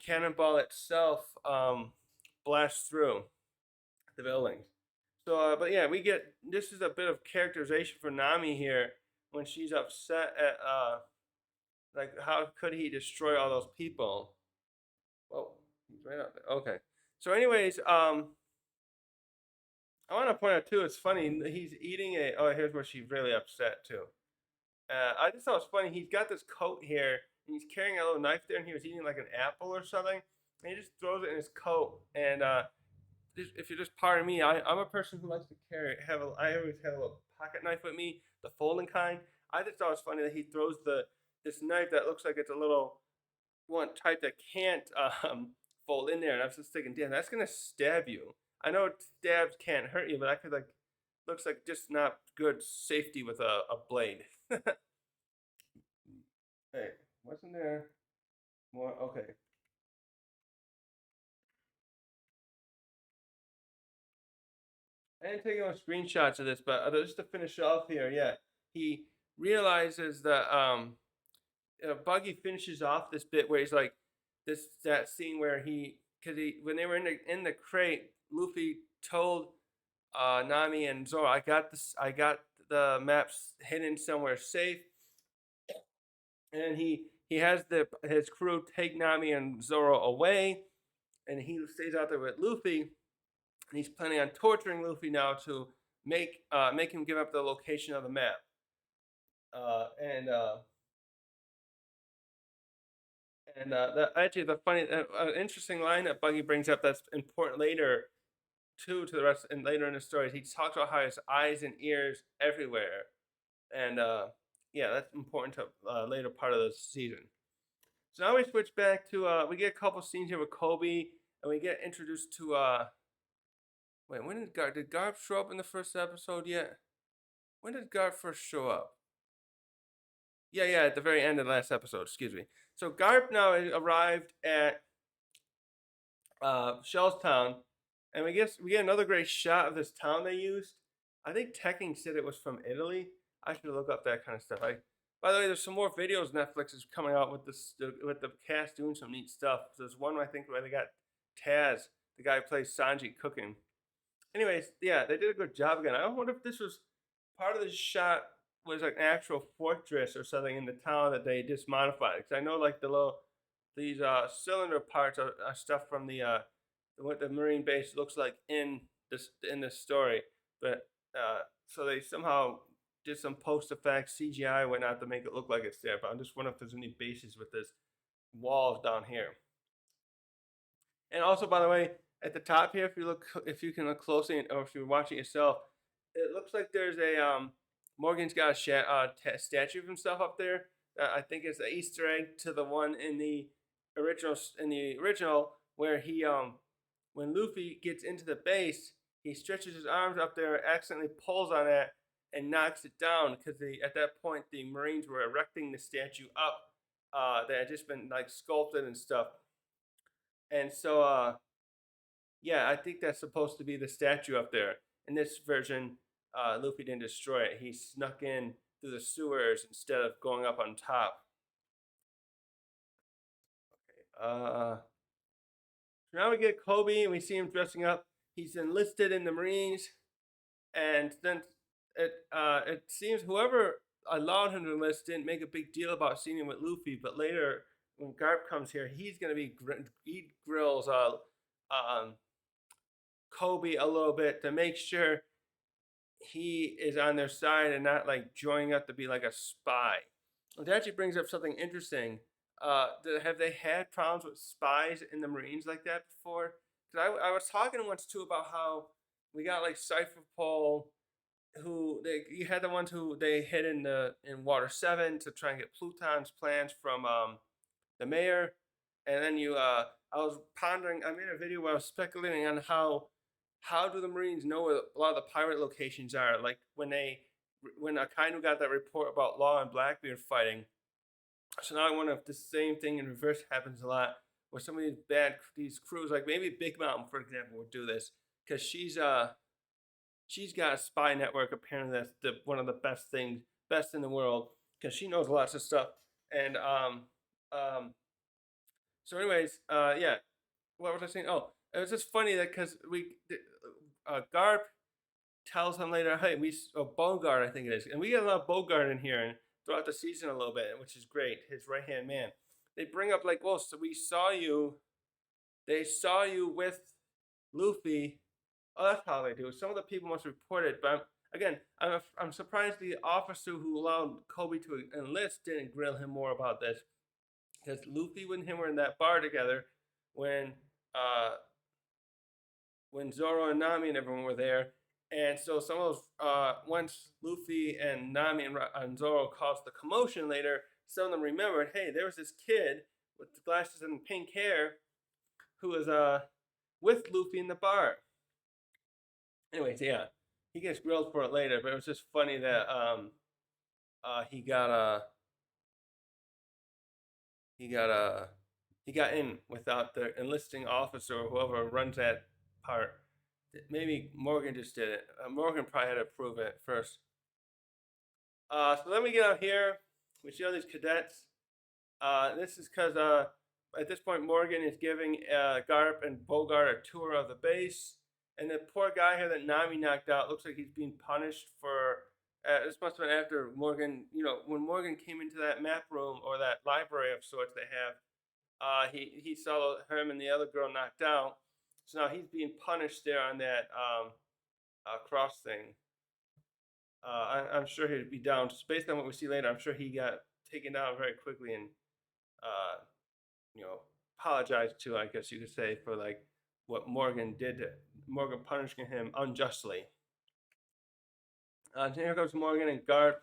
cannonball itself blasts through the buildings. So, but yeah, we get this is a bit of characterization for Nami here when she's upset at like how could he destroy all those people? Well, he's right out there. Okay. So, anyways, I want to point out too. It's funny. He's eating a. Oh, here's where she's really upset too. I just thought it was funny. He's got this coat here, and he's carrying a little knife there, and he was eating like an apple or something, and he just throws it in his coat. And if you're just pardon me, I'm a person who likes to I always have a little pocket knife with me, the folding kind. I just thought it was funny that he throws this knife that looks like it's a little one type that can't fold in there, and I was just thinking, damn, that's gonna stab you. I know stabs can't hurt you, but I could like looks like just not good safety with a blade. Hey, wasn't there more? Okay, I didn't take any screenshots of this, but just to finish off here, yeah, he realizes that Buggy finishes off this bit where he's like that scene where because he when they were in the crate, Luffy told Nami and Zoro, I got the maps hidden somewhere safe, and he has his crew take Nami and Zoro away, and he stays out there with Luffy, and he's planning on torturing Luffy now to make him give up the location of the map. And actually the funny, interesting line that Buggy brings up that's important later too to the rest and later in the story. He talks about how his eyes and ears everywhere, and yeah, that's important to later part of the season. So now we switch back to we get a couple scenes here with Kobe, and we get introduced to wait, when did Garp show up in the first episode yet? When did Garp first show up? Yeah, at the very end of the last episode. Excuse me. So Garp now arrived at Shellstown, and we get another great shot of this town they used. I think Tekking said it was from Italy. I should look up that kind of stuff. By the way, there's some more videos Netflix is coming out with with the cast doing some neat stuff. There's one I think where they got Taz, the guy who plays Sanji, cooking. Anyways, yeah, they did a good job again. I wonder if this was part of the shot was like an actual fortress or something in the town that they just modified. Because I know like these cylinder parts are stuff from the what the marine base looks like in this story, but so they somehow did some post effects CGI whatnot to make it look like it's there. But I'm just wondering if there's any bases with this walls down here. And also, by the way, at the top here, if you can look closely, or if you're watching yourself, it looks like there's a Morgan's got a statue of himself up there. I think it's an Easter egg to the one in the original where he when Luffy gets into the base, he stretches his arms up there, accidentally pulls on it, and knocks it down because at that point the Marines were erecting the statue up that had just been like sculpted and stuff. And so yeah, I think that's supposed to be the statue up there. In this version, Luffy didn't destroy it. He snuck in through the sewers instead of going up on top. So now we get Kobe and we see him dressing up. He's enlisted in the Marines, and then it seems whoever allowed him to enlist didn't make a big deal about seeing him with Luffy. But later, when Garp comes here, he's gonna he grills Kobe a little bit to make sure he is on their side and not like joining up to be like a spy. Which actually brings up something interesting. Have they had problems with spies in the Marines like that before? Because I was talking once too about how we got like Cypher Pole you had the ones who they hid in Water 7 to try and get Pluton's plans from the mayor, and then I was pondering. I made a video where I was speculating on how do the Marines know where a lot of the pirate locations are? Like when Akainu got that report about Law and Blackbeard fighting. So now I wonder if the same thing in reverse happens a lot, where some of these crews, like maybe Big Mountain, for example, would do this because she's got a spy network. Apparently, that's one of the best in the world, because she knows lots of stuff. And um. So, anyways, yeah. What was I saying? Oh, it was just funny that because Garp tells him later, hey, Bogart, I think it is, and we get a lot of Bogart in here and throughout the season a little bit, which is great. His right hand man. They bring up like, well, so we saw you. They saw you with Luffy. Oh, that's how they do it. Some of the people must report it, but I'm surprised the officer who allowed Kobe to enlist didn't grill him more about this, because Luffy and him were in that bar together when uh when Zoro and Nami and everyone were there. And so some of those, once Luffy and Nami and Zoro caused the commotion later, some of them remembered, hey, there was this kid with the glasses and pink hair who was with Luffy in the bar. Anyways, yeah, he gets grilled for it later, but it was just funny that he got he got he got in without the enlisting officer or whoever runs that part. Maybe Morgan just did it. Morgan probably had to approve it first. So then we get out here. We see all these cadets. This is because at this point Morgan is giving Garp and Bogart a tour of the base, and the poor guy here that Nami knocked out looks like he's being punished for. This must have been after Morgan. When Morgan came into that map room or that library of sorts they have. He saw him and the other girl knocked out, so now he's being punished there on that cross thing. I'm sure he'd be down. Just based on what we see later, I'm sure he got taken down very quickly and uh, you know apologized to, I guess you could say, for like what Morgan did. Morgan punishing him unjustly. Here comes Morgan and Garp.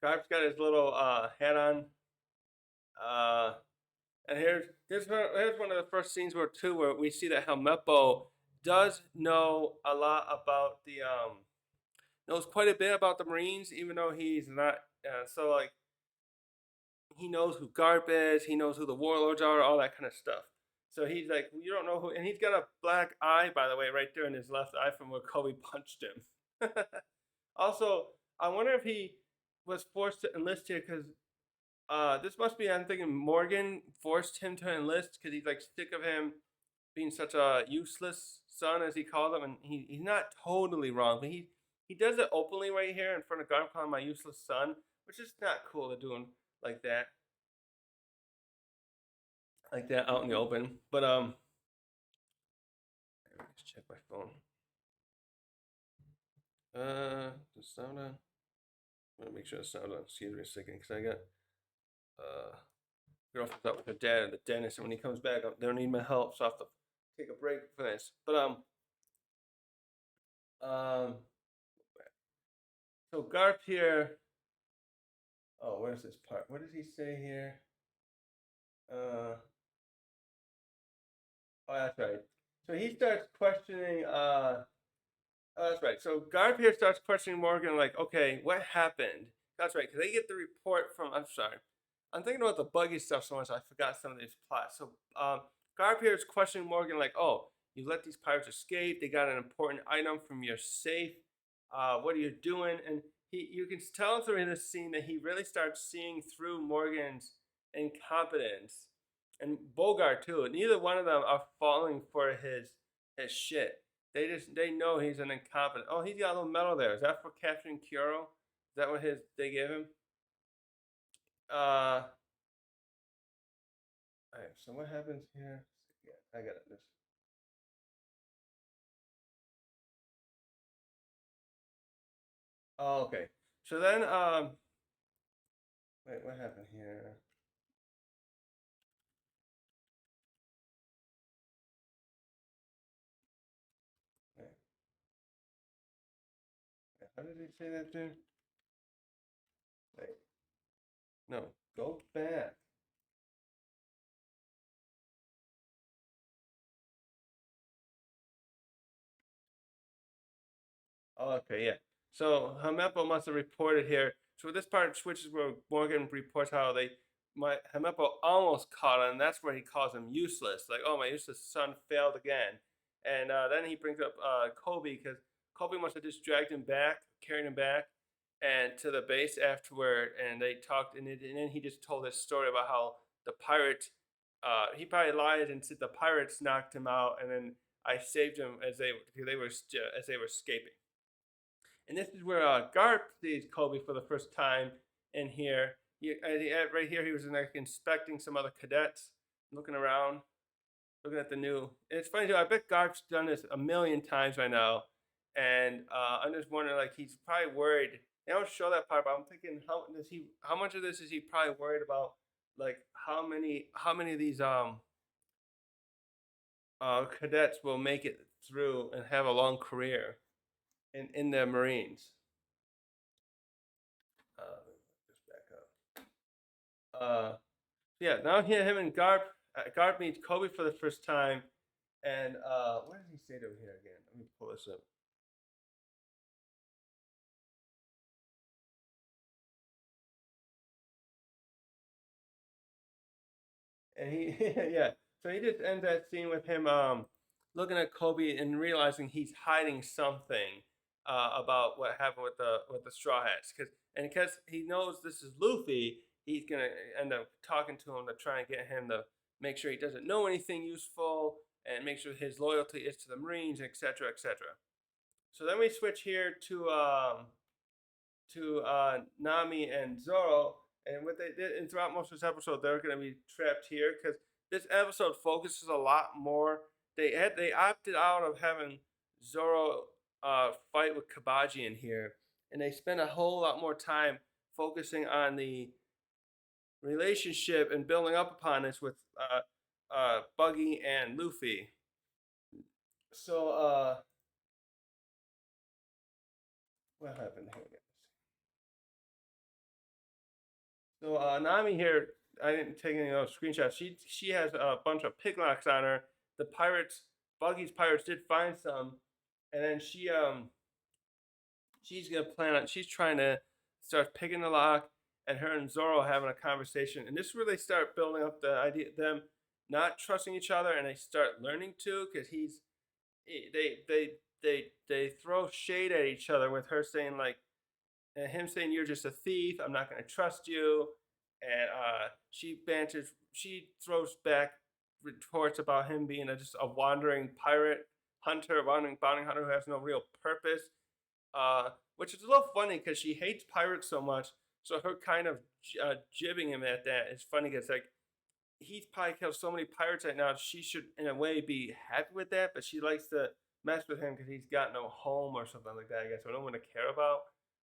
Garp's got his little hat on. Uh, And here's one of the first scenes where we see that Helmeppo does know a lot about the knows quite a bit about the Marines, even though he's not. So like he knows who Garp is, he knows who the warlords are, all that kind of stuff. So he's like, you don't know who, and he's got a black eye, by the way, right there in his left eye from where Kobe punched him. Also, I wonder if he was forced to enlist here because this must be, I'm thinking Morgan forced him to enlist because he's like sick of him being such a useless son, as he called him. And he's not totally wrong, but he does it openly right here in front of God, calling my useless son, which is not cool to do him like that, out in the open. But let's check my phone. The sound on. I'm gonna make sure the sound on. Excuse me a second, because I got girlfriend's out with her dad at the dentist, and when he comes back, they don't need my help, so I have to take a break for this. But um, so Garp here. Oh, where's this part? What does he say here? Oh, that's right. So he starts questioning. Oh, that's right. So Garp here starts questioning Morgan, like, okay, what happened? That's right, because they get the report from. I'm sorry, I'm thinking about the buggy stuff so much I forgot some of these plots. So Garp here is questioning Morgan, like, oh, you let these pirates escape. They got an important item from your safe. What are you doing? And you can tell through this scene that he really starts seeing through Morgan's incompetence, and Bogart too. Neither one of them are falling for his shit. They know he's an incompetent. Oh, he's got a little medal there. Is that for capturing Kuro? Is that what they gave him? All right. So what happens here? Yeah, I got this. Oh, okay. So then, wait, what happened here? How did he say that there? Wait, no, go back. Oh, okay, yeah. So Hamepo must have reported here. So this part switches where Morgan reports how Hamepo almost caught him. And that's where he calls him useless. Like, oh, my useless son failed again. And then he brings up Kobe because Kobe must have just dragged him back, carried him back, and to the base afterward. And they talked, and then he just told his story about how the pirates. He probably lied and said the pirates knocked him out, and then I saved him as they were escaping. And this is where Garp sees Kobe for the first time in here. Right here, he was like inspecting some other cadets, looking around, looking at the new. And it's funny too. I bet Garp's done this a million times by now, and I'm just wondering, like, he's probably worried. They don't show that part, but I'm thinking, how much of this is he probably worried about? Like, how many of these cadets will make it through and have a long career in the Marines? Just back up. Yeah, now here him and Garp meets Kobe for the first time, and what did he say to him here again? Let me pull this up. And he yeah, so he just ends that scene with him looking at Kobe and realizing he's hiding something about what happened with the Straw Hats, because he knows this is Luffy, he's gonna end up talking to him to try and get him to make sure he doesn't know anything useful and make sure his loyalty is to the Marines, etc., etc. So then we switch here to Nami and Zoro. And what they did, and throughout most of this episode, they're going to be trapped here because this episode focuses a lot more. They opted out of having Zoro fight with Kabaji in here, and they spend a whole lot more time focusing on the relationship and building up upon this with Buggy and Luffy. So, what happened here? So Nami here, I didn't take any screenshots. She has a bunch of piglocks on her. The pirates, Buggy's pirates, did find some, and then she's gonna plan on. She's trying to start picking the lock, and her and Zoro having a conversation. And this is where they start building up the idea them not trusting each other, and they start learning to because they throw shade at each other with her saying like and him saying you're just a thief. I'm not going to trust you. And she throws back retorts about him being just a wandering pirate hunter, wandering bounty hunter who has no real purpose. Which is a little funny because she hates pirates so much. So her kind of jibbing him at that is funny because like he's probably killed so many pirates right now. She should, in a way, be happy with that, but she likes to mess with him because he's got no home or something like that. I guess or no one to care about.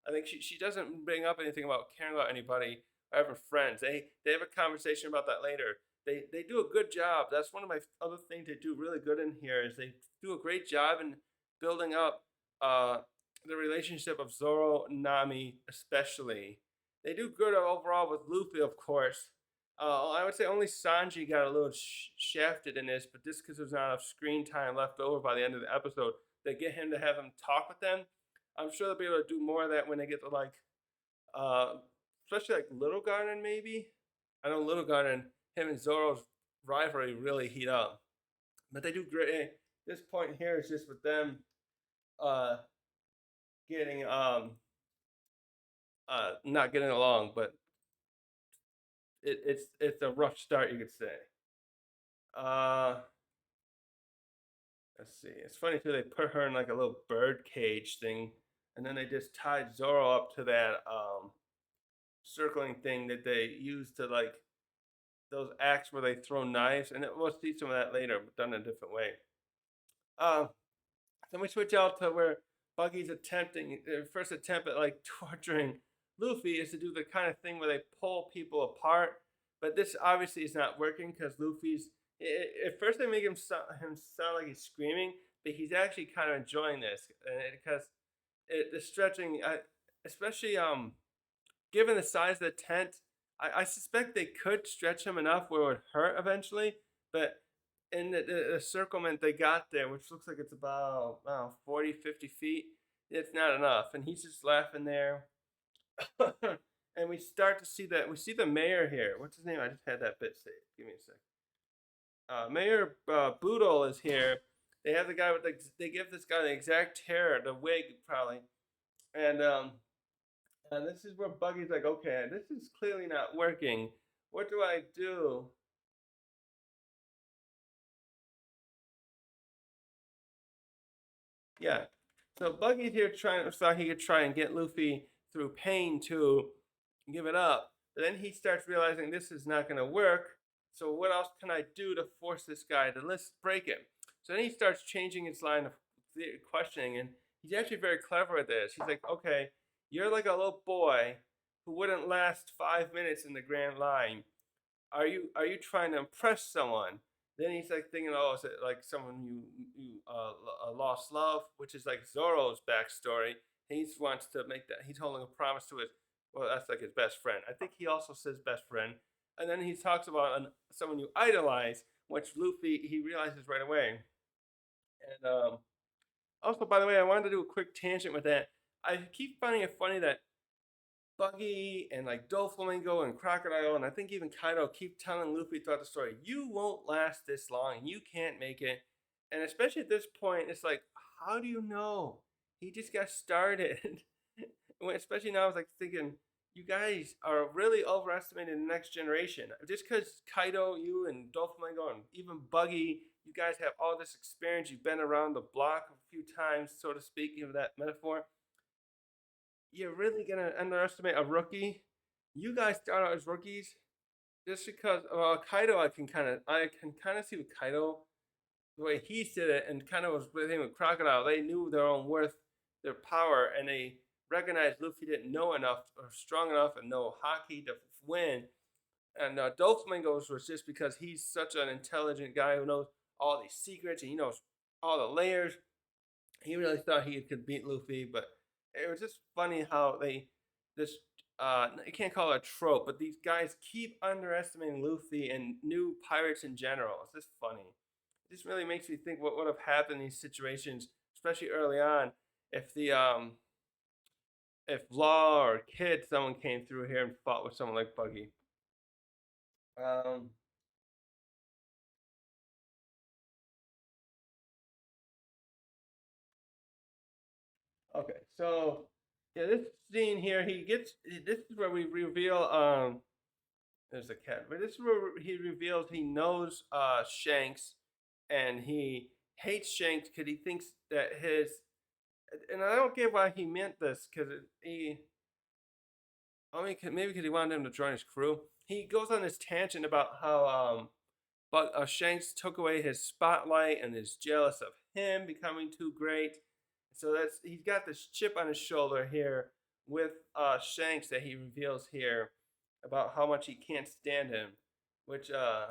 I think she doesn't bring up anything about caring about anybody or having friends. They have a conversation about that later. They do a good job. That's one of my other things they do really good in here is they do a great job in building up uh, the relationship of Zoro and Nami, especially. They do good overall with Luffy, of course. I would say only Sanji got a little shafted in this, but just because there's not enough screen time left over by the end of the episode, they get him to have him talk with them. I'm sure they'll be able to do more of that when they get to like, uh, especially like Little Garden maybe. I know Little Garden, him and Zoro's rivalry really heat up, but they do great. This point here is just with them, uh, getting not getting along, but it's a rough start, you could say. Uh, let's see. It's funny too. They put her in like a little bird cage thing, and then they just tied Zoro up to that circling thing that they use to like those acts where they throw knives, and we'll see some of that later, but done in a different way. Uh, then we switch out to where Buggy's attempting their first attempt at like torturing Luffy is to do the kind of thing where they pull people apart, but this obviously is not working because Luffy's at first they make him sound like he's screaming, but he's actually kind of enjoying this because the stretching, especially given the size of the tent, I suspect they could stretch him enough where it would hurt eventually. But in the circlement they got there, which looks like it's about 40, 50 feet, it's not enough. And he's just laughing there. And we start to see that we see the mayor here. What's his name? I just had that bit saved. Give me a sec. Mayor Boodle is here. They have the guy with they give this guy the exact hair, the wig probably, and this is where Buggy's like, okay, this is clearly not working. What do I do? Yeah. So Buggy's here trying thought he could try and get Luffy through pain to give it up. But then he starts realizing this is not gonna work. So what else can I do to force this guy to break it? So then he starts changing his line of questioning, and he's actually very clever at this. He's like, okay, you're like a little boy who wouldn't last 5 minutes in the Grand Line. Are you trying to impress someone? Then he's like thinking, oh, is it like someone lost love, which is like Zoro's backstory. He wants to make that. He's holding a promise to his. Well, that's like his best friend. I think he also says best friend, and then he talks about someone you idolize, which Luffy he realizes right away. And also, by the way, I wanted to do a quick tangent with that. I keep finding it funny that Buggy and like Doflamingo and Crocodile, and I think even Kaido keep telling Luffy throughout the story, you won't last this long and you can't make it. And especially at this point, it's like, how do you know? He just got started. Especially now, I was like thinking, you guys are really overestimating the next generation. Just because Kaido, you and Doflamingo, and even Buggy, you guys have all this experience. You've been around the block a few times, so to speak, of that metaphor. You're really gonna underestimate a rookie? You guys start out as rookies just because Kaido. I can kind of see with Kaido the way he did it, and kind of was with him with Crocodile. They knew their own worth, their power, and they recognized Luffy didn't know enough or strong enough and know hockey to win. And Doflamingo's was just because he's such an intelligent guy who knows all these secrets and he knows all the layers. He really thought he could beat Luffy, but it was just funny how they this I can't call it a trope, but these guys keep underestimating Luffy and new pirates in general. It's just funny. It just really makes me think what would have happened in these situations, especially early on, if the if Law or Kid someone came through here and fought with someone like Buggy. Um, okay, so yeah, this scene here, he gets. This is where we reveal there's a cat. But this is where he reveals he knows Shanks, and he hates Shanks because he thinks that his. And I don't get why he meant this because he. I mean, maybe because he wanted him to join his crew. He goes on this tangent about how but Shanks took away his spotlight and is jealous of him becoming too great. So that's he's got this chip on his shoulder here with Shanks that he reveals here about how much he can't stand him, which yeah,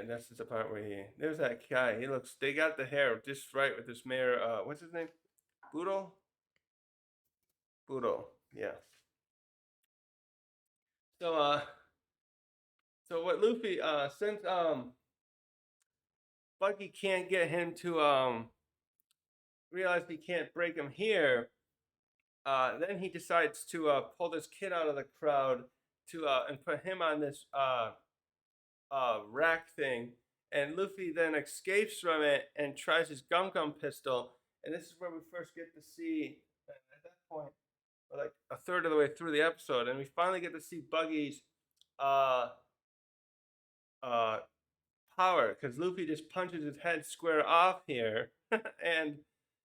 that's the part where he there's that guy. He looks they got the hair just right with this mayor. What's his name? Boodle. Boodle. Yeah. So so what Luffy since Bucky can't get him to realize he can't break him here, then he decides to pull this kid out of the crowd to and put him on this rack thing. And Luffy then escapes from it and tries his gum gum pistol. And this is where we first get to see at that point, like a third of the way through the episode, and we finally get to see Buggy's uh, uh, power because Luffy just punches his head square off here, and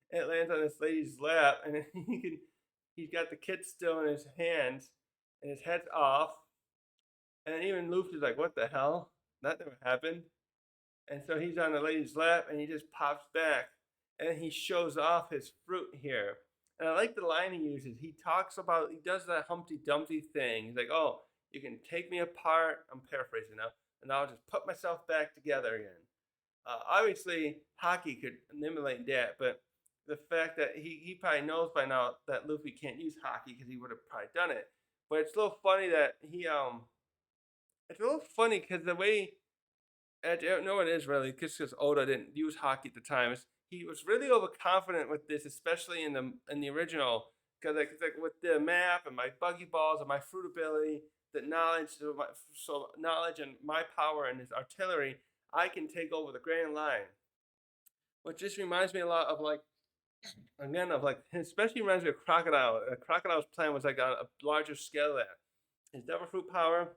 it lands on this lady's lap, and he's got the kid still in his hands, and his head's off, and even Luffy's like, "What the hell? That never happened." And so he's on the lady's lap, and he just pops back, and he shows off his fruit here. And I like the line he uses. He talks about he does that Humpty Dumpty thing. He's like, "Oh, you can take me apart." I'm paraphrasing now, and I'll just put myself back together again. Obviously, hockey could emulate that, but the fact that he probably knows by now that Luffy can't use hockey because he would have probably done it. But it's a little funny that it's a little funny because the way I don't know what it is really, because Oda didn't use hockey at the time. He was really overconfident with this, especially in the original, because like with the map and my buggy balls and my fruit ability, the knowledge, so knowledge and my power and his artillery, I can take over the Grand Line. Which just reminds me a lot of like again of like especially reminds me of Crocodile. Crocodile's plan was like on a larger scale there. His devil fruit power,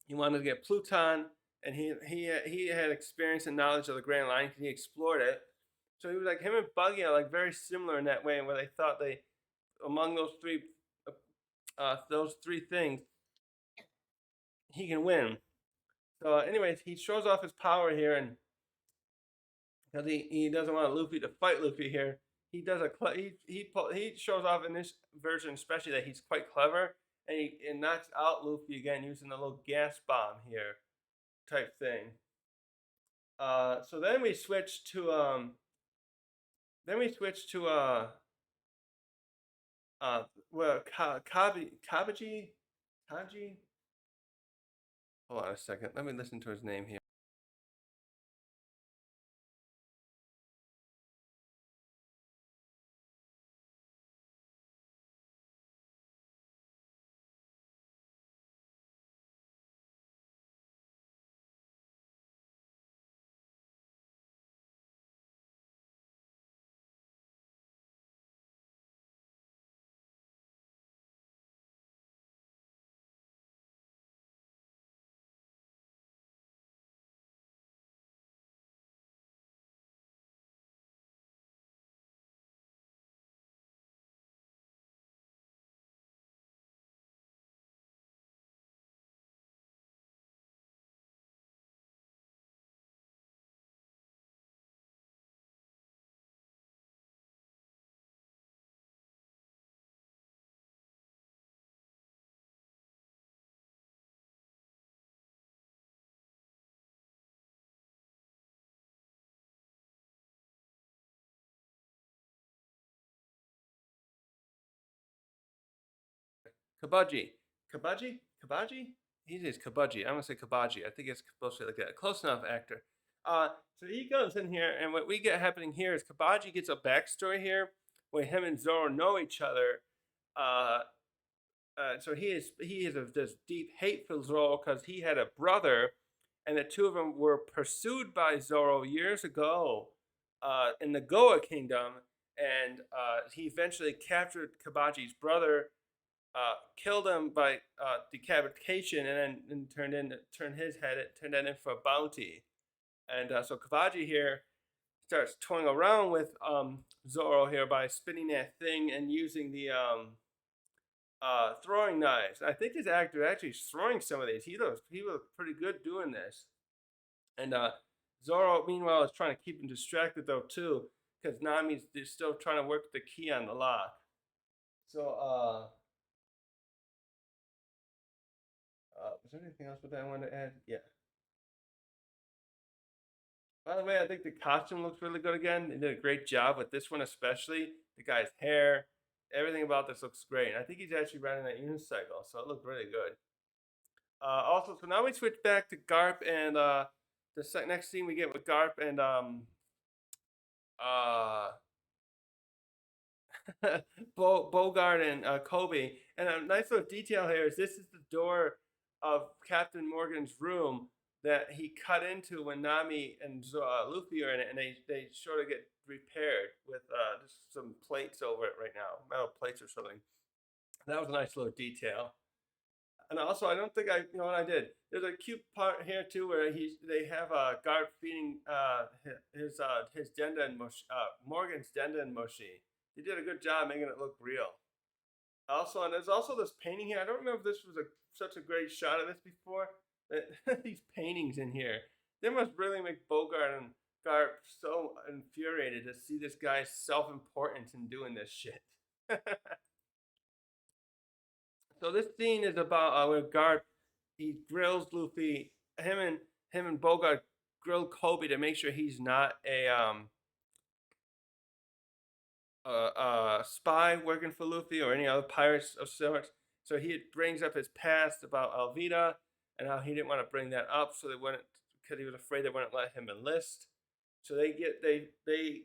he wanted to get Pluton, and he had experience and knowledge of the Grand Line because he explored it. So he was like him and Buggy are like very similar in that way, where they thought they among those three things he can win. So, anyways, he shows off his power here, and because he doesn't want Luffy to fight Luffy here, he does he shows off in this version especially that he's quite clever, and he knocks out Luffy again using the little gas bomb here type thing. So then we switch to well Kabaji Kaji. Hold on a second. Let me listen to his name here. Kabaji. Kabaji? Kabaji? He is Kabaji. I'm gonna say Kabaji. I think it's supposed to be like that. Close enough, actor. So he goes in here, and what we get happening here is Kabaji gets a backstory here where him and Zoro know each other. Uh, so he is this deep hate for Zoro because he had a brother, and the two of them were pursued by Zoro years ago in the Goa Kingdom, and he eventually captured Kabaji's brother, killed him by decapitation, and then turned his head, turned that in for a bounty. And so Kabaji here starts toying around with Zoro here by spinning that thing and using the throwing knives. I think this actor actually is throwing some of these. He looks pretty good doing this. And Zoro, meanwhile, is trying to keep him distracted though too, because Nami's still trying to work the key on the lock. So was there anything else with that I wanted to add? Yeah. By the way, I think the costume looks really good again. They did a great job with this one, especially the guy's hair. Everything about this looks great. I think he's actually riding that unicycle, so it looked really good. Also, so now we switch back to Garp and the next scene we get with Garp and uh, Bogart and Kobe. And a nice little detail here is this is the door of Captain Morgan's room that he cut into when Nami and Luffy are in it, and they sort of get repaired with just some plates over it right now, metal plates or something. That was a nice little detail. And also, I don't think what I did. There's a cute part here too where they have Garp feeding his Denda and Morgan's Denda and Mushi. He did a good job making it look real. Also, and there's also this painting here. I don't remember if this was such a great shot of this before. These paintings in here, they must really make Bogart and Garp so infuriated to see this guy self-important in doing this shit. So this scene is about where Garp he grills Luffy. Him and Bogart grilled Kobe to make sure he's not a spy working for Luffy or any other pirates of sorts. So he brings up his past about Alvida and how he didn't want to bring that up, so they wouldn't, because he was afraid they wouldn't let him enlist. So they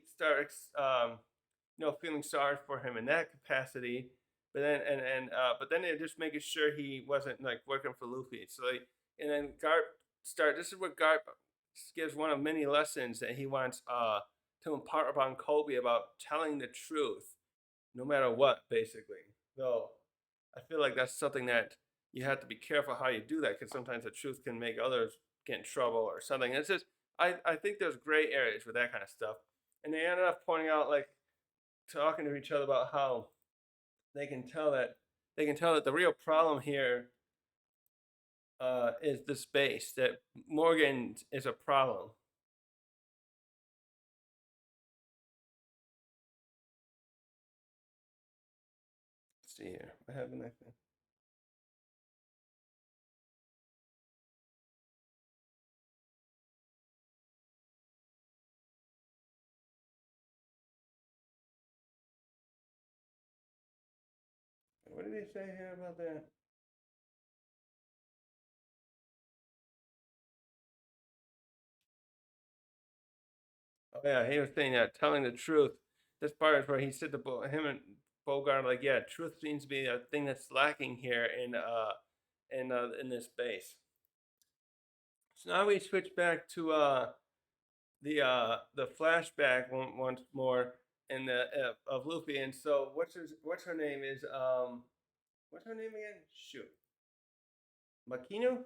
start feeling sorry for him in that capacity. But then they're just making sure he wasn't like working for Luffy. So and then Garp start. This is what Garp gives one of many lessons that he wants to impart upon Kobe about telling the truth, no matter what, basically. So I feel like that's something that you have to be careful how you do that, because sometimes the truth can make others get in trouble or something. It's just I think there's gray areas with that kind of stuff, and they ended up pointing out, like, talking to each other about how they can tell that the real problem here is the space, that Morgan is a problem. Let's see here. I have an thing. What did he say here about that? Oh yeah, he was saying that telling the truth. This part is where he said to him and Bogart, like, yeah, truth seems to be a thing that's lacking here in this base. So now we switch back to the flashback once more in the of Luffy, and so what's her name is what's her name again? Shoot, Makinu.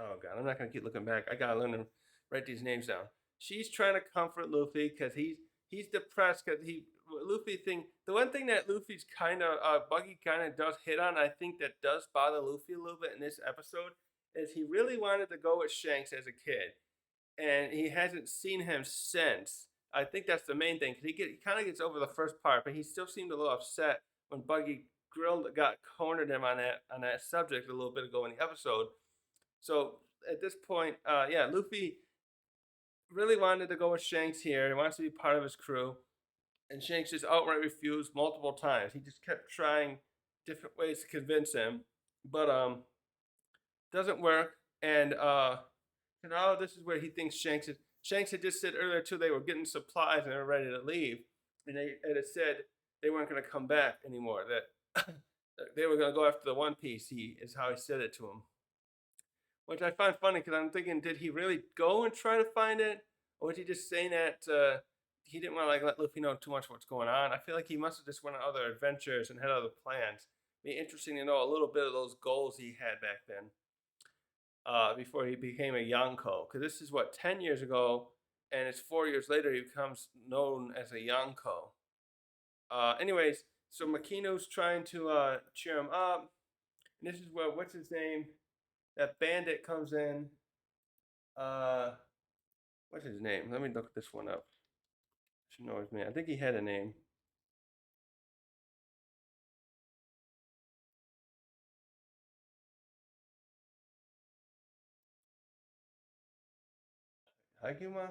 Oh god, I'm not gonna keep looking back. I gotta learn to write these names down. She's trying to comfort Luffy because he's depressed because he Luffy thing. The one thing that Luffy's kind of Buggy kind of does hit on, I think that does bother Luffy a little bit in this episode, is he really wanted to go with Shanks as a kid, and he hasn't seen him since. I think that's the main thing, because he kind of gets over the first part, but he still seemed a little upset when Buggy grilled got cornered him on that subject a little bit ago in the episode. So at this point, yeah, Luffy really wanted to go with Shanks here. He wants to be part of his crew, and Shanks just outright refused multiple times. He just kept trying different ways to convince him, but doesn't work. And now this is where he thinks Shanks is. Shanks had just said earlier too they were getting supplies and they were ready to leave, and they had said they weren't going to come back anymore. That they were going to go after the One Piece. He is how he said it to him, which I find funny because I'm thinking, did he really go and try to find it, or was he just saying that he didn't want to like let Luffy know too much what's going on? I feel like he must have just went on other adventures and had other plans. Be interesting to know a little bit of those goals he had back then, before he became a Yonko. Because this is what 10 years ago, and it's 4 years later he becomes known as a Yonko. Anyways, so Makinu's trying to cheer him up. And this is where what's his name? That bandit comes in. Uh, what's his name? Let me look this one up. I should know his name. I think he had a name. Haguma?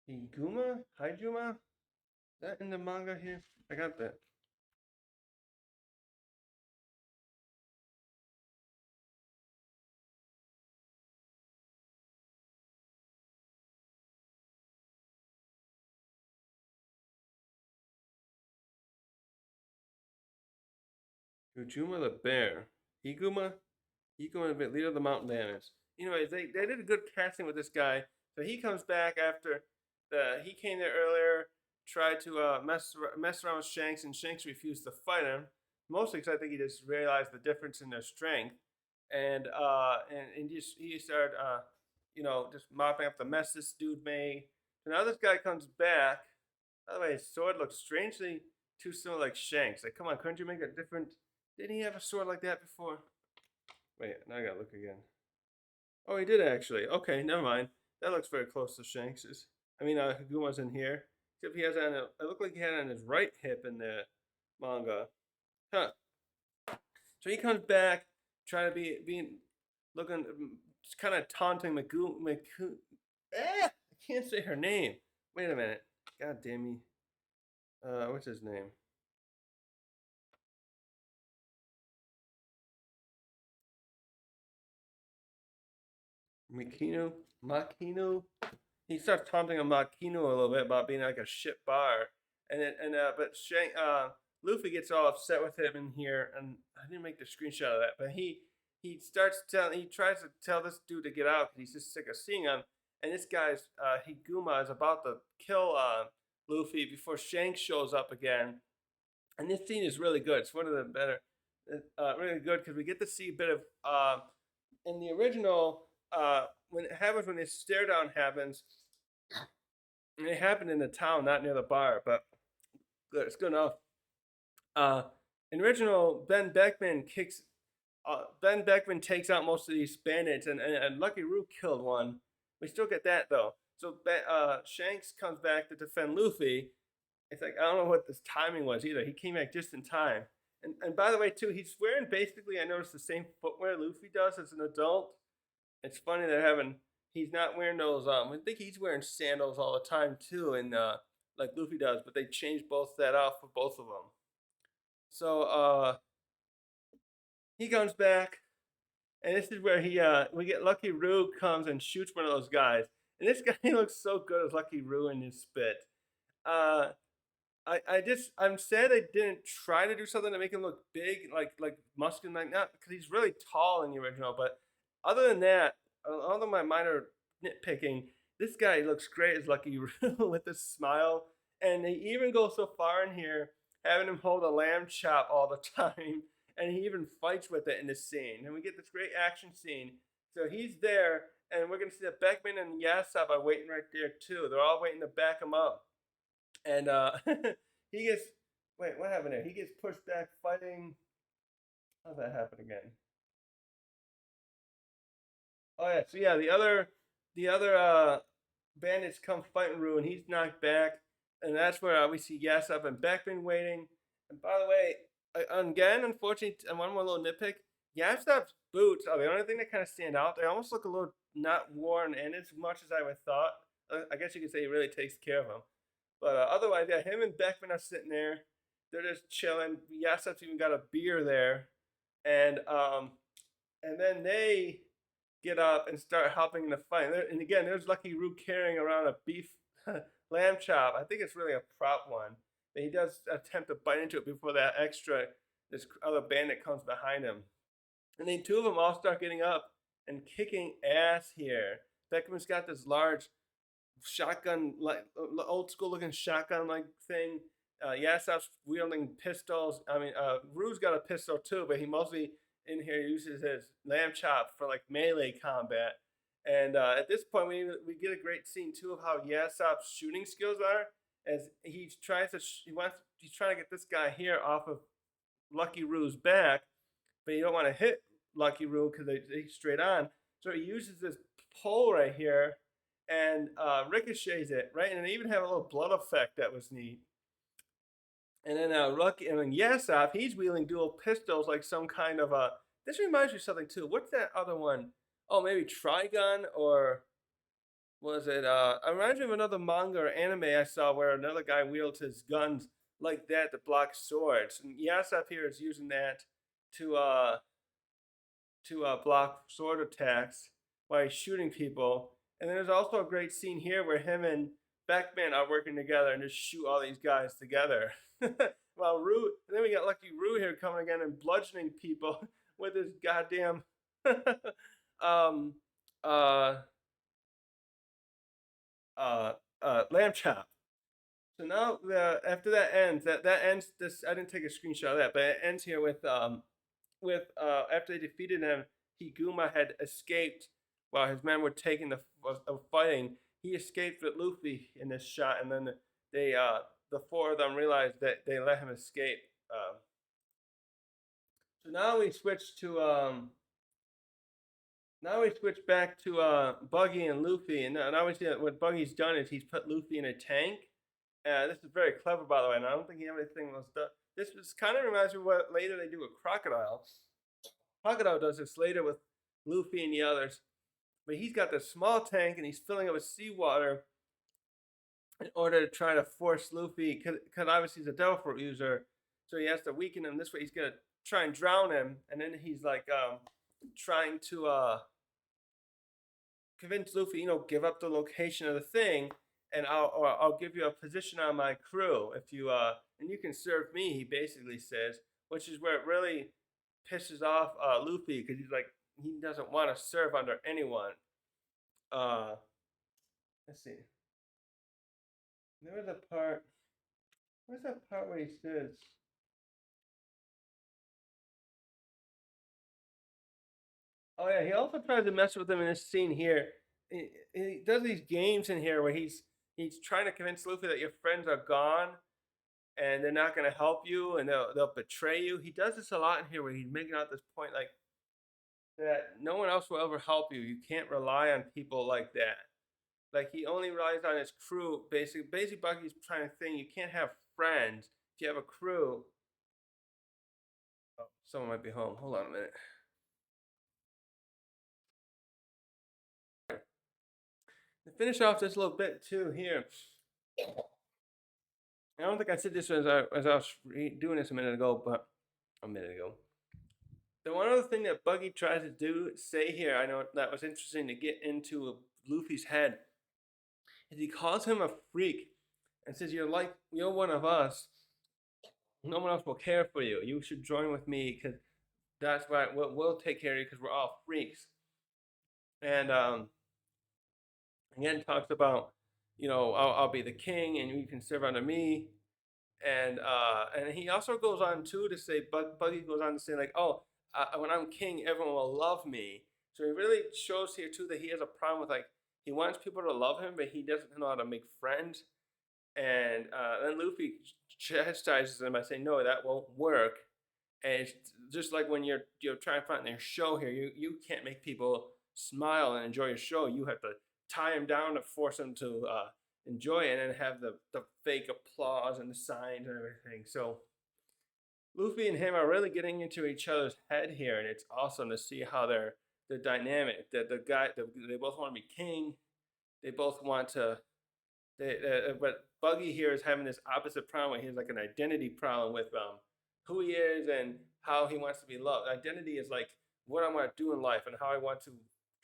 Higuma? Hijuma? Is that in the manga here? I got that. Hujuma the bear. Higuma? Higuma the leader of the mountain bandits. Anyways, they did a good casting with this guy. So he comes back after he came there earlier, tried to mess around with Shanks, and Shanks refused to fight him. Mostly because I think he just realized the difference in their strength, and just he started just mopping up the mess this dude made. So now this guy comes back. By the way, his sword looks strangely too similar like Shanks. Like, come on, couldn't you make a different? Didn't he have a sword like that before? Wait, now I gotta look again. Oh, he did actually. Okay, never mind. That looks very close to Shanks's. I mean, Haguma's in here. Except he has it on. It looked like he had it on his right hip in the manga. Huh. So he comes back, trying to be being looking, kind of taunting I can't say her name. Wait a minute. God damn me. What's his name? Makino? Makino? He starts taunting a Makino a little bit about being like a shit bar, but Luffy gets all upset with him in here, and I didn't make the screenshot of that, but he tries to tell this dude to get out because he's just sick of seeing him, and this guy's Higuma is about to kill Luffy before Shanks shows up again, and this scene is really good. It's one of the better, really good because we get to see a bit of in the original when it happens when this stare down happens. And it happened in the town, not near the bar, but good. It's good enough. Uh, in original, Ben Beckman takes out most of these bandits, and Lucky Roux killed one. We still get that though. So Shanks comes back to defend Luffy. It's like I don't know what this timing was either. He came back just in time. And by the way, too, he's wearing basically I noticed the same footwear Luffy does as an adult. It's funny they're having he's not wearing those. I think he's wearing sandals all the time too, and like Luffy does. But they changed both that out for both of them. So he comes back, and this is where he we get Lucky Roux comes and shoots one of those guys, and this guy looks so good as Lucky Roux in his spit. Uh, I'm sad they didn't try to do something to make him look big, like muscular, like not because he's really tall in the original. But other than that, although my minor nitpicking, this guy looks great as Lucky with this smile, and he even goes so far in here having him hold a lamb chop all the time, and he even fights with it in this scene, and we get this great action scene. So he's there, and we're gonna see that Beckman and Yasab are waiting right there too. They're all waiting to back him up, and he gets wait, what happened there? He gets pushed back fighting. How's that happen again? Oh yeah, so yeah, the other bandits come fighting Rue, and he's knocked back, and that's where we see Yasop and Beckman waiting. And by the way, again, unfortunately, and one more little nitpick: Yasop's boots are the only thing that kind of stand out. They almost look a little not worn in as much as I would thought. I guess you could say he really takes care of them. But otherwise, yeah, him and Beckman are sitting there. They're just chilling. Yasop's even got a beer there, and and then they get up and start helping in the fight. And again, there's Lucky Roux carrying around a beef lamb chop. I think it's really a prop one. But he does attempt to bite into it before this other bandit comes behind him. And then two of them all start getting up and kicking ass here. Beckman's got this large shotgun, like old school looking shotgun like thing. Yasop's wielding pistols. I mean, Rue's got a pistol too, but he mostly in here uses his lamb chop for like melee combat. And at this point, we get a great scene too of how Yasop's shooting skills are. As he's trying to get this guy here off of Lucky Roux's back, but you don't want to hit Lucky Roux because he's straight on. So he uses this pole right here and ricochets it, right? And they even have a little blood effect that was neat. And then Yasop, he's wielding dual pistols like some kind of a. This reminds me of something too. What's that other one? Oh, maybe Trigun or was it? It reminds me of another manga or anime I saw where another guy wields his guns like that to block swords. And Yasop here is using that to block sword attacks while he's shooting people. And then there's also a great scene here where him and Beckman are working together and just shoot all these guys together. While Roux, and then we got Lucky Roux here coming again and bludgeoning people with his goddamn um, uh, lamb chop. So now after that ends, that ends this. I didn't take a screenshot of that, but it ends here with after they defeated him, Higuma had escaped while his men were taking was fighting. He escaped with Luffy in this shot, and then the four of them realized that they let him escape. So now we switch to now we switch back to Buggy and Luffy, and now we see that what Buggy's done is he's put Luffy in a tank. This is very clever, by the way, and I don't think everything was done. This kind of reminds me of what later they do with Crocodile. Crocodile does this later with Luffy and the others. But he's got this small tank and he's filling it with seawater in order to try to force Luffy, because obviously he's a devil fruit user, so he has to weaken him. This way, he's gonna try and drown him, and then he's like trying to convince Luffy, give up the location of the thing, and I'll give you a position on my crew if you and you can serve me. He basically says, which is where it really pisses off Luffy because he's like he doesn't want to serve under anyone. Uh, let's see. There was a part. Where's that part where he says? Oh yeah, he also tries to mess with him in this scene here. He does these games in here where he's trying to convince Luffy that your friends are gone and they're not going to help you and they'll betray you. He does this a lot in here where he's making out this point like that no one else will ever help you. You can't rely on people like that. Like he only relies on his crew. Basically, Bucky's trying to think you can't have friends if you have a crew. Oh, someone might be home. Hold on a minute. To finish off this little bit too here, I don't think I said this as I was doing this a minute ago, but a minute ago. The one other thing that Buggy tries to say here, I know that was interesting to get into Luffy's head, is he calls him a freak and says, you're one of us. No one else will care for you. You should join with me because that's why we'll take care of you because we're all freaks." And again, talks about, I'll be the king and you can serve under me. And he also goes on too to say, Buggy goes on to say like, "Oh, when I'm king, everyone will love me." So he really shows here too that he has a problem with like he wants people to love him, but he doesn't know how to make friends. And then Luffy chastises him by saying, "No, that won't work." And it's just like when you're trying to find their show here, you can't make people smile and enjoy your show. You have to tie them down to force them to enjoy it, and then have the fake applause and the signs and everything. So Luffy and him are really getting into each other's head here, and it's awesome to see how they're dynamic. That they both want to be king. They both want to. But Buggy here is having this opposite problem. He has like an identity problem with who he is and how he wants to be loved. Identity is like what I want to do in life and how I want to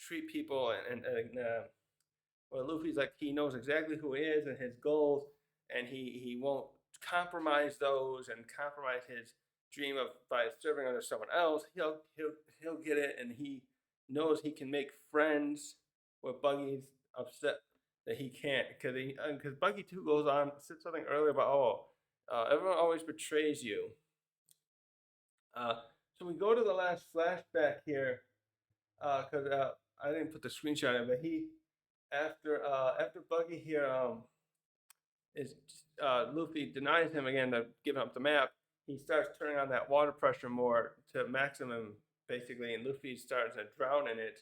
treat people. Well, Luffy's like he knows exactly who he is and his goals, and he won't compromise those and compromise his dream of by serving under someone else. He'll get it, and he knows he can make friends. Where Buggy's upset that he can't because Buggy too goes on said something earlier about everyone always betrays you. Uh, so we go to the last flashback here because I didn't put the screenshot in, but he after Buggy here is Luffy denies him again to give up the map. He starts turning on that water pressure more to maximum basically, and Luffy starts to drown in it.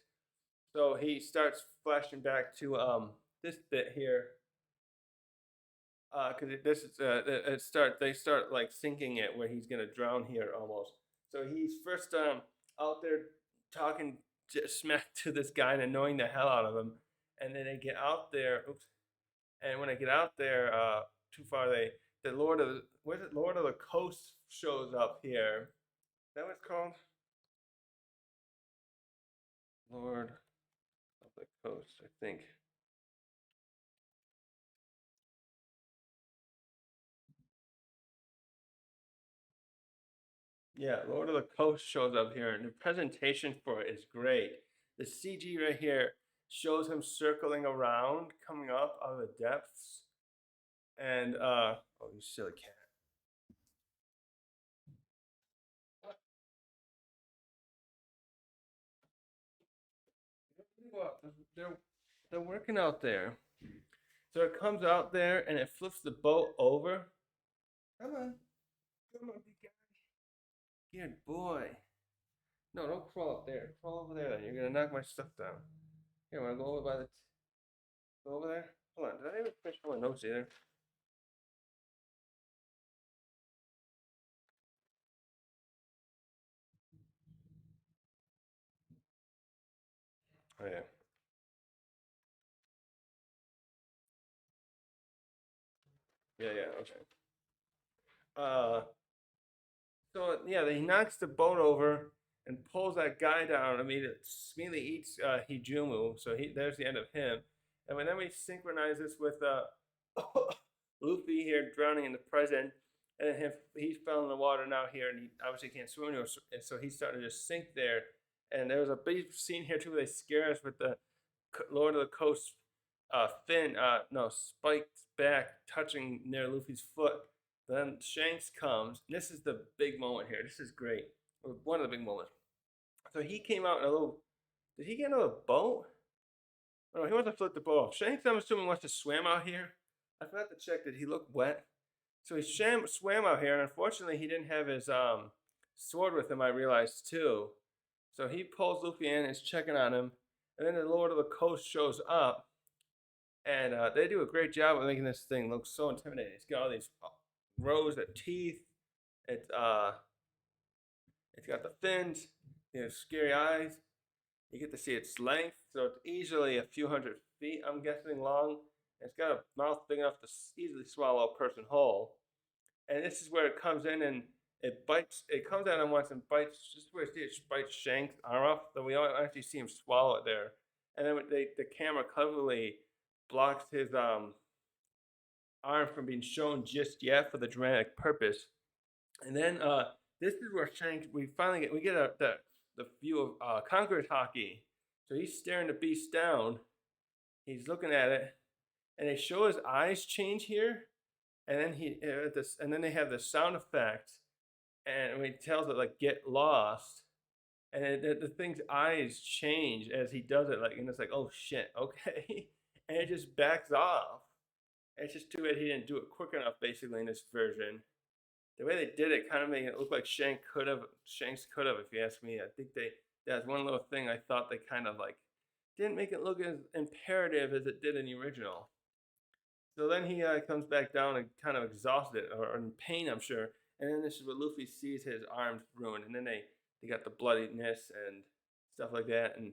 So he starts flashing back to this bit here because this is they start like sinking it where he's gonna drown here almost. So he's first out there talking smack to this guy and annoying the hell out of him, and then they get out there. Oops. And when they get out there too far, the Lord of the what is it? Lord of the Coast shows up here. Is that what it's called? Lord of the Coast, I think. Yeah, Lord of the Coast shows up here, and the presentation for it is great. The CG right here shows him circling around, coming up out of the depths, and oh, you silly cat! They're they're working out there. So it comes out there and it flips the boat over. Come on, come on, big guy. Good boy. No, don't crawl up there. Crawl over there. Then you're gonna knock my stuff down. Here, wanna go over by the go over there? Hold on. Did I even finish my notes either? Oh yeah. Yeah, yeah, okay. Uh, so yeah, he knocks the boat over and pulls that guy down. I mean, it immediately eats Hijumu, so there's the end of him. And then we synchronize this with Luffy here drowning in the present, and he fell in the water now here, and he obviously can't swim anymore, and so he's starting to just sink there. And there was a big scene here too where they scare us with the Lord of the Coast fin, no, spiked back, touching near Luffy's foot. Then Shanks comes. And this is the big moment here. This is great. One of the big moments. So he came out in a little. Did he get another boat? Oh, no, he wants to flip the boat off. Shanks, I'm assuming, wants to swim out here. I forgot to check. Did he look wet? So he swam out here, and unfortunately, he didn't have his sword with him. I realized too. So he pulls Luffy in, is checking on him, and then the Lord of the Coast shows up, and they do a great job of making this thing look so intimidating. It's got all these rows of teeth. It's it's got the fins, scary eyes. You get to see its length, so it's easily a few hundred feet, I'm guessing, long. It's got a mouth big enough to easily swallow a person whole. And this is where it comes in and it bites. It comes out and once and bites. Just where it bites Shank's arm off. So we don't actually see him swallow it there. And then the camera cleverly blocks his arm from being shown just yet for the dramatic purpose. And then this is where Shanks we get the view of Conqueror's hockey. So he's staring the beast down. He's looking at it, and they show his eyes change here, and then and then they have the sound effect, and when he tells it like get lost, and the thing's eyes change as he does it, like, and it's like, oh shit, okay, and it just backs off. And it's just too bad he didn't do it quick enough, basically, in this version. The way they did it kind of made it look like Shanks could have, if you ask me. I think that's one little thing I thought they kind of like didn't make it look as imperative as it did in the original. So then he comes back down and kind of exhausted or in pain, I'm sure. And then this is where Luffy sees his arms ruined, and then they got the bloodiness and stuff like that, and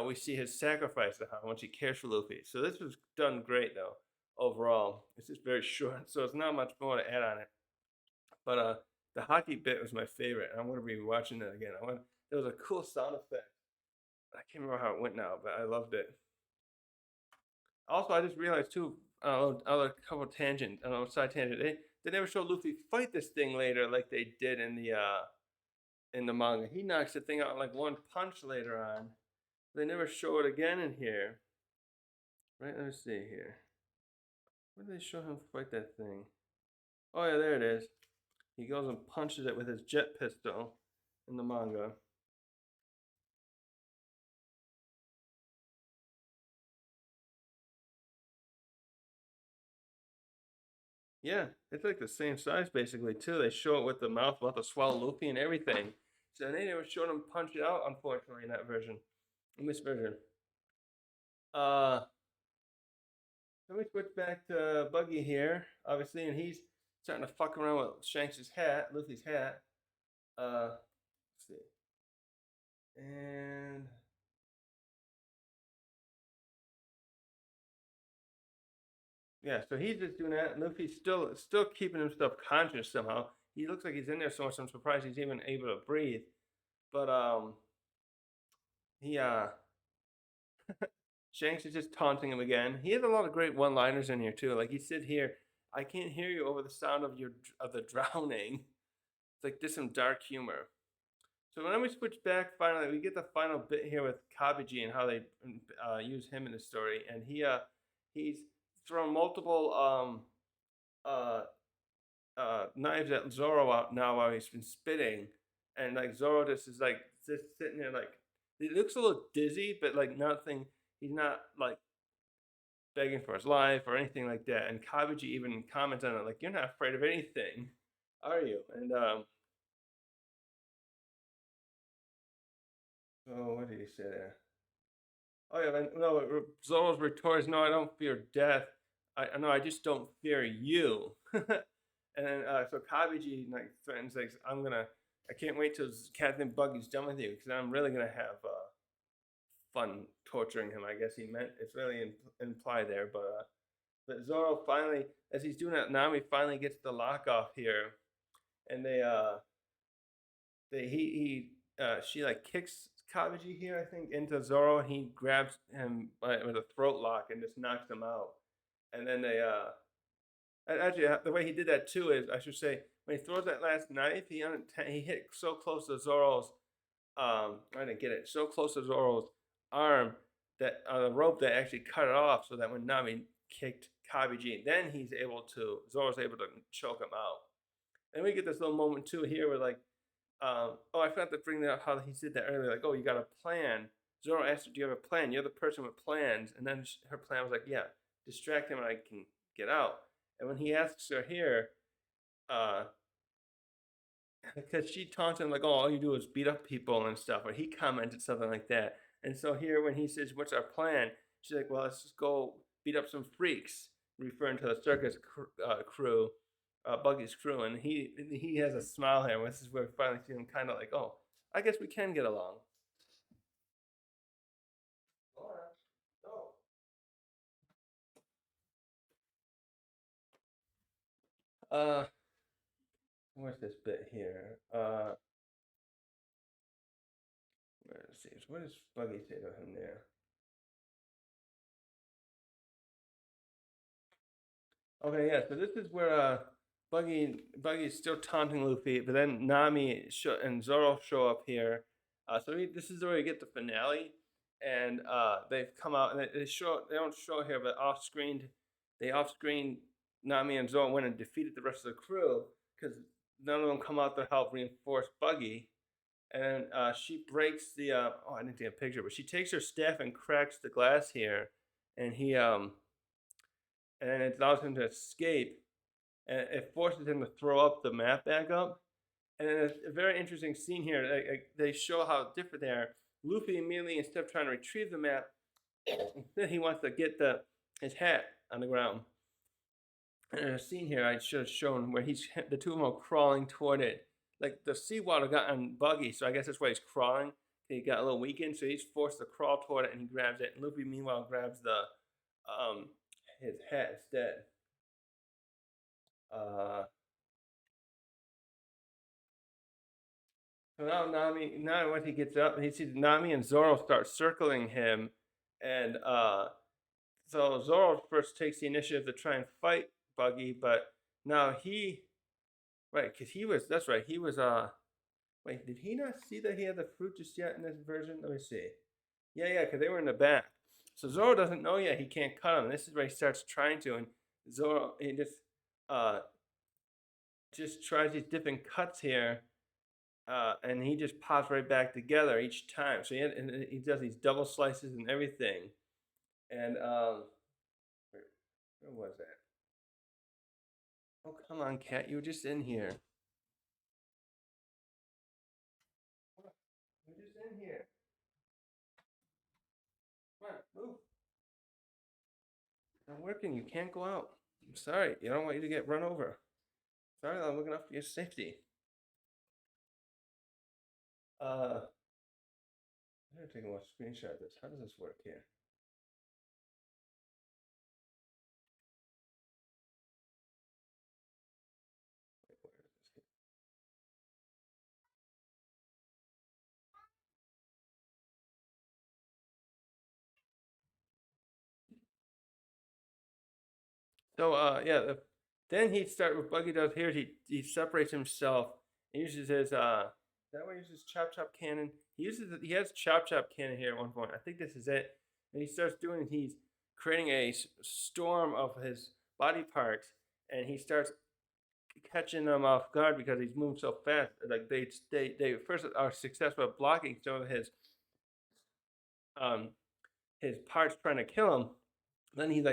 we see his sacrifice of how much he cares for Luffy. So this was done great though. Overall, it's just very short, so it's not much more to add on it. But the hockey bit was my favorite, and I'm going to be watching it again. There was a cool sound effect. I can't remember how it went now, but I loved it. Also, I just realized too, other couple tangent, side tangent. They never show Luffy fight this thing later like they did in the manga. He knocks the thing out in like one punch later on. They never show it again in here. Right? Let me see here. Where did they show him fight that thing? Oh yeah, there it is. He goes and punches it with his jet pistol in the manga. Yeah, it's like the same size basically too. They show it with the mouth about to swallow Luffy and everything. So they never showed him punch it out, unfortunately, in that version. In this version. Uh Let me switch back to Buggy here, obviously, and he's starting to fuck around with Shanks' hat, Luffy's hat. Let's see. And yeah, so he's just doing that. Luffy's still keeping himself conscious somehow. He looks like he's in there so much. I'm surprised he's even able to breathe. But he Shanks is just taunting him again. He has a lot of great one-liners in here too. Like he said here, "I can't hear you over the sound of the drowning." It's like just some dark humor. So when we switch back, finally, we get the final bit here with Kabiji and how they use him in the story, and he's thrown multiple uh, knives at Zoro out now while he's been spitting, and like Zoro just like just sitting there like he looks a little dizzy, but like nothing. He's not like begging for his life or anything like that. And Kabiji even comments on it like, "You're not afraid of anything, are you?" And oh, what did he say there? Oh yeah, no. Zoro's retort is, "No, I don't fear death. I no, I just don't fear you." And then so Kabiji like threatens like, I can't wait till Captain Buggy's done with you because I'm really gonna have fun torturing him. I guess he meant it's really implied there, but Zoro finally, as he's doing that, Nami finally gets the lock off here, and she like kicks Kabaji here, I think, into Zoro, and he grabs him with a throat lock and just knocks him out. And then actually the way he did that too is, I should say, when he throws that last knife, he hit so close to Zoro's I didn't get it, so close to Zoro's arm that on the rope that actually cut it off, so that when Nami kicked Kabaji, then Zoro's able to choke him out. And we get this little moment too here where like, oh, I forgot to bring that up how he said that earlier. Like, oh, you got a plan. Zoro asked her, "Do you have a plan? You're the person with plans." And then her plan was like, "Yeah, distract him and I can get out." And when he asks her here, uh, because she taunts him like, "Oh, all you do is beat up people and stuff," or he commented something like that. And so here, when he says, "What's our plan?" She's like, "Well, let's just go beat up some freaks," referring to the circus crew, Buggy's crew, and he has a smile here. This is where we finally see him kind of like, "Oh, I guess we can get along." Uh, what's this bit here? Let's see. What does Buggy say to him there? Okay, yeah. So this is where Buggy's still taunting Luffy, but then and Zoro show up here. This is where we get the finale, and they've come out and they don't show here, but off screen Nami and Zoro went and defeated the rest of the crew because none of them come out to help reinforce Buggy. And she breaks the oh, I didn't take a picture, but she takes her staff and cracks the glass here, and and it allows him to escape, and it forces him to throw up the map back up. And then a very interesting scene here. They show how different they are. Luffy immediately, instead of trying to retrieve the map, instead he wants to get his hat on the ground. And in a scene here I should have shown where the two of them are crawling toward it. Like the seawater got on Buggy, so I guess that's why he's crawling. He got a little weakened, so he's forced to crawl toward it, and he grabs it. And Luffy, meanwhile, grabs his hat instead. So now when he gets up, he sees Nami and Zoro start circling him, and so Zoro first takes the initiative to try and fight Buggy, but now because that's right, he was wait, did he not see that he had the fruit just yet in this version? Let me see. Yeah, because they were in the back. So Zoro doesn't know yet he can't cut him. This is where he starts trying to, and Zoro he just tries these different cuts here, and he just pops right back together each time. So he does these double slices and everything. And where was that? Oh, come on, cat! You were just in here. You were just in here. Come on, move. It's not working. You can't go out. I'm sorry. I don't want you to get run over. Sorry, I'm looking after your safety. I'm gonna take a screenshot of this. How does this work here? So then he start what Buggy does here. He separates himself and uses his that way he uses chop cannon. He has chop cannon here at one point. I think this is it. And he starts doing he's creating a storm of his body parts, and he starts catching them off guard because he's moving so fast. Like they first are successful at blocking some of um his parts trying to kill him. Then he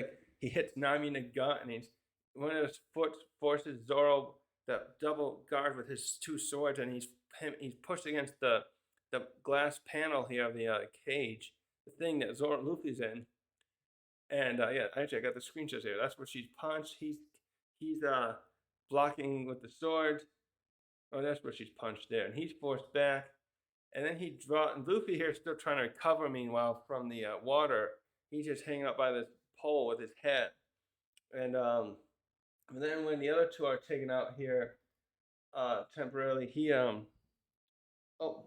hits Nami in the gut, and one of his foot forces Zoro the double guard with his two swords, and he's pushed against the glass panel here of the cage, the thing that Luffy's in. And yeah, actually I got the screenshots here. That's where she's punched. He's blocking with the sword. Oh, that's where she's punched there, and he's forced back. And then and Luffy here is still trying to recover. Meanwhile, from the water, he's just hanging up by this pole with his head. And then when the other two are taken out here temporarily, he oh,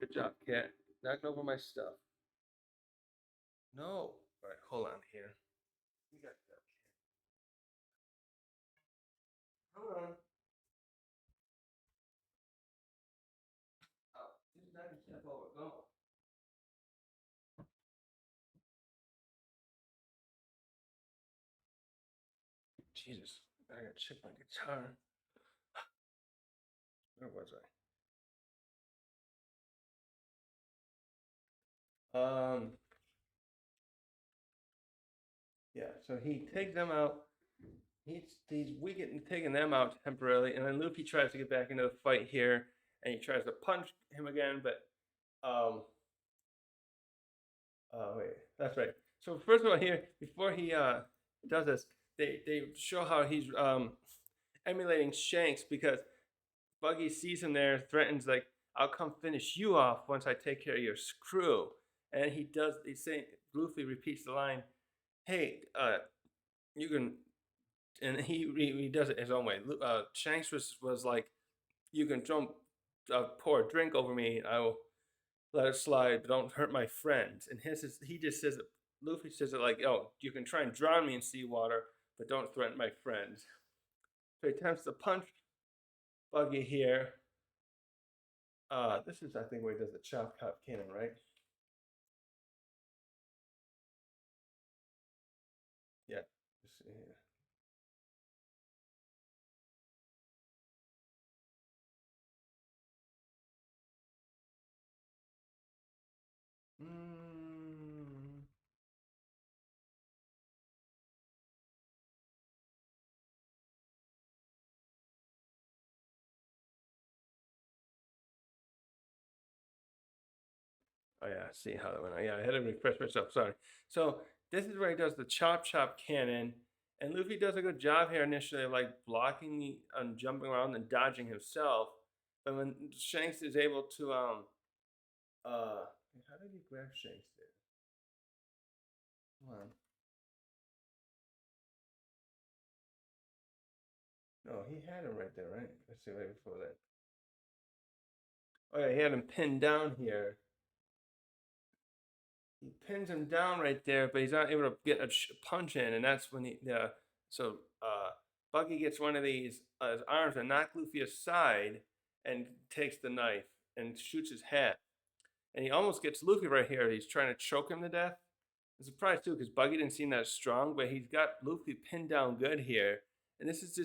good job, cat, knocking over my stuff. No, all right, hold on here. You got that. Hold on. Oh, just not step over. Go. Jesus, I gotta check my guitar. Where was I? Yeah. So he takes them out. He's weak at taking them out temporarily, and then Luffy tries to get back into the fight here, and he tries to punch him again, but um, oh wait, that's right. So first of all, here before he does this, they show how he's emulating Shanks because Buggy sees him there, threatens like, "I'll come finish you off once I take care of your screw." And he does. He's saying Luffy repeats the line, "Hey, you can," and he does it his own way. Shanks was like, "You can pour a drink over me. I will let it slide, but don't hurt my friends." And his is he just says it. Luffy says it like, "Oh, you can try and drown me in seawater, but don't threaten my friends." So he attempts to punch Buggy here. This is I think where he does the chop cop cannon, right? Yeah. Just see here. Mm. Oh yeah, see how that went. Yeah, I had to refresh myself. Sorry. So this is where he does the chop cannon, and Luffy does a good job here initially, of like blocking and jumping around and dodging himself. But when Shanks is able to how did he grab Shanks there? Come on. No, he had him right there, right? Let's see right before that. Oh yeah, he had him pinned down here. He pins him down right there, but he's not able to get a punch in, and that's when so Buggy gets one of these his arms and knocks Luffy aside and takes the knife and shoots his head, and he almost gets Luffy right here. He's trying to choke him to death. I'm surprised too because Buggy didn't seem that strong, but he's got Luffy pinned down good here, and this is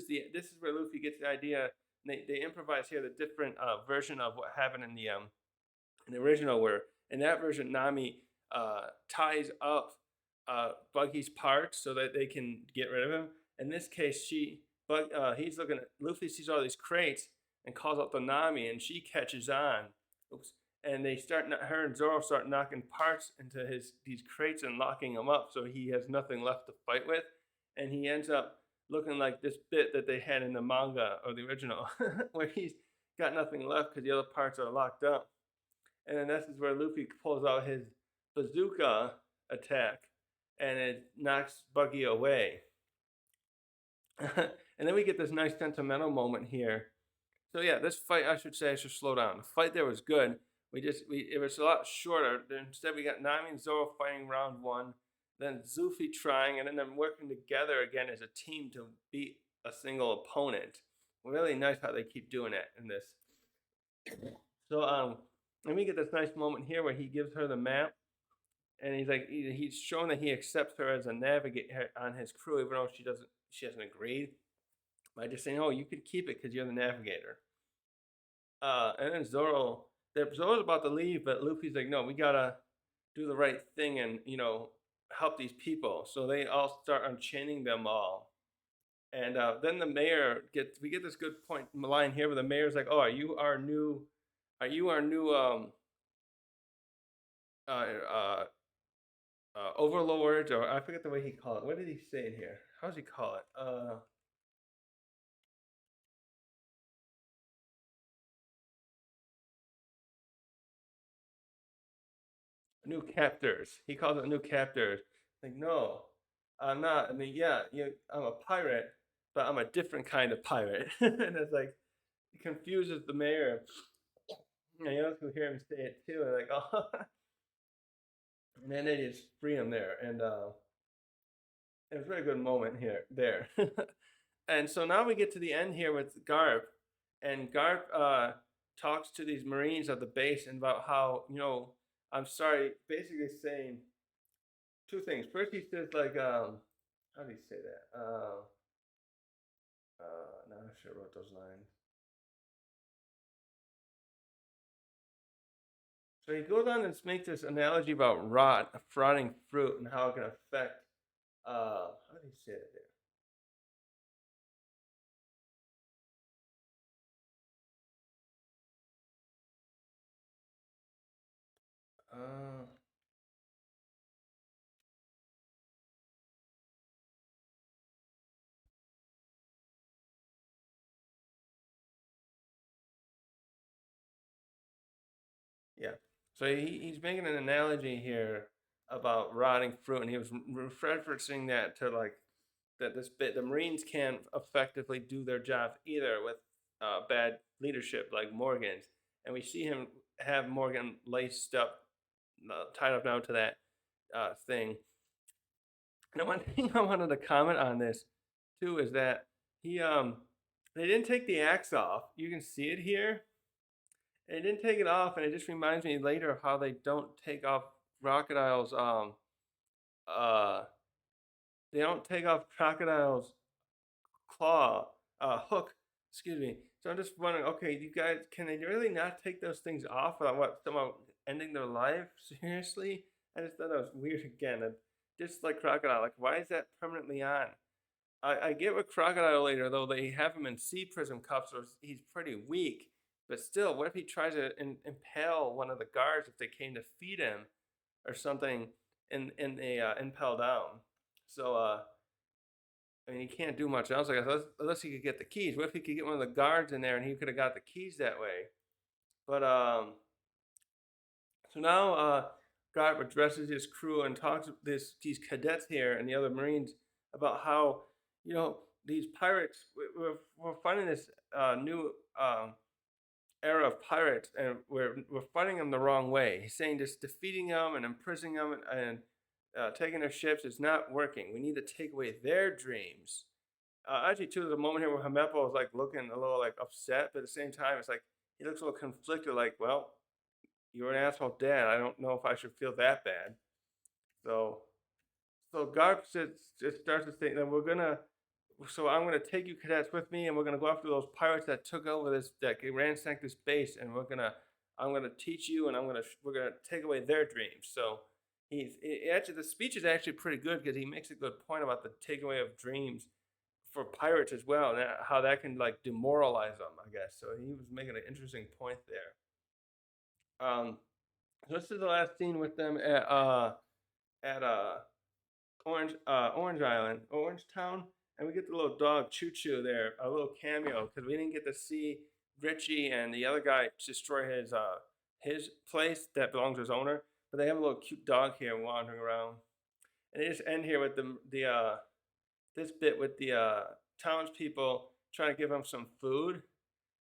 where Luffy gets the idea. They improvise here the different version of what happened in the original, where in that version Nami ties up Buggy's parts so that they can get rid of him. In this case, he's looking at Luffy sees all these crates and calls out the Nami, and she catches on. Oops. And her and Zoro start knocking parts into these crates and locking them up, so he has nothing left to fight with, and he ends up looking like this bit that they had in the manga or the original, where he's got nothing left because the other parts are locked up. And then this is where Luffy pulls out his bazooka attack, and it knocks Buggy away. And then we get this nice sentimental moment here. So yeah, this fight I should slow down. The fight there was good. We it was a lot shorter. Instead we got Nami and Zoro fighting round one, then Zuffy trying, and then them working together again as a team to beat a single opponent. Really nice how they keep doing it in this. So and we get this nice moment here where he gives her the map, and he's showing that he accepts her as a navigator on his crew, even though she hasn't agreed by just saying, "Oh, you could keep it because you're the navigator." And then Zoro's about to leave, but Luffy's like, "No, we gotta do the right thing and help these people." So they all start unchaining them all, and then we get this good point line here where the mayor's like, "Oh, are you our new?" Are you our new uh, uh, overlords, or I forget the way he called it. What did he say in here? How does he call it? new captors. He calls it new captors. Like, no, I'm not. I mean, yeah, I'm a pirate, but I'm a different kind of pirate. And it's like it confuses the mayor. And you also hear him say it too. And like, oh, and then they just free him there. And it was a very good moment here there. And so now we get to the end here with Garp, and Garp talks to these Marines at the base and about how I'm sorry, basically saying two things. First, he says like how do you say that? No, I'm not sure I wrote those lines. So he goes on and makes this analogy about rotting fruit, and how it can affect. How do you say it there? Yeah. So he's making an analogy here about rotting fruit, and he was referencing that to like that this bit the Marines can't effectively do their job either with bad leadership like Morgan's, and we see him have Morgan laced up, tied up down to that thing. And one thing I wanted to comment on this too is that he they didn't take the axe off. You can see it here, and they didn't take it off, and it just reminds me later of how they don't take off crocodiles uh they don't take off crocodiles claw hook, excuse me. So I'm just wondering, okay, you guys, can they really not take those things off without what somehow ending their life? Seriously? I just thought that was weird again. And just like crocodile, like why is that permanently on? I get with crocodile later though, they have him in sea prism cuffs, so he's pretty weak. But still, what if he tries to impale one of the guards if they came to feed him or something, and they impel down? So I mean, he can't do much else. Like unless he could get the keys. What if he could get one of the guards in there and he could have got the keys that way? But so now Garp addresses his crew and talks to these cadets here and the other Marines about how these pirates. We're finding this new era of pirates, and we're fighting them the wrong way. He's saying just defeating them and imprisoning them and taking their ships is not working. We need to take away their dreams. Actually, too, there's a moment here where Hamepo is like looking a little like upset, but at the same time, it's like he looks a little conflicted. Like, well, you're an asshole, Dad. I don't know if I should feel that bad. So, so Garp just starts to think that we're gonna. So I'm gonna take you cadets with me, and we're gonna go after those pirates that took over that ransacked this base, and I'm gonna teach you, and we're gonna take away their dreams. So actually the speech is actually pretty good because he makes a good point about the takeaway of dreams for pirates as well, and how that can like demoralize them, I guess. So he was making an interesting point there. So this is the last scene with them at Orange Island, Orange Town, and we get the little dog Choo Choo there, a little cameo because we didn't get to see Richie and the other guy destroy his place that belongs to his owner, but they have a little cute dog here wandering around, and they just end here with the this bit with the townspeople trying to give him some food,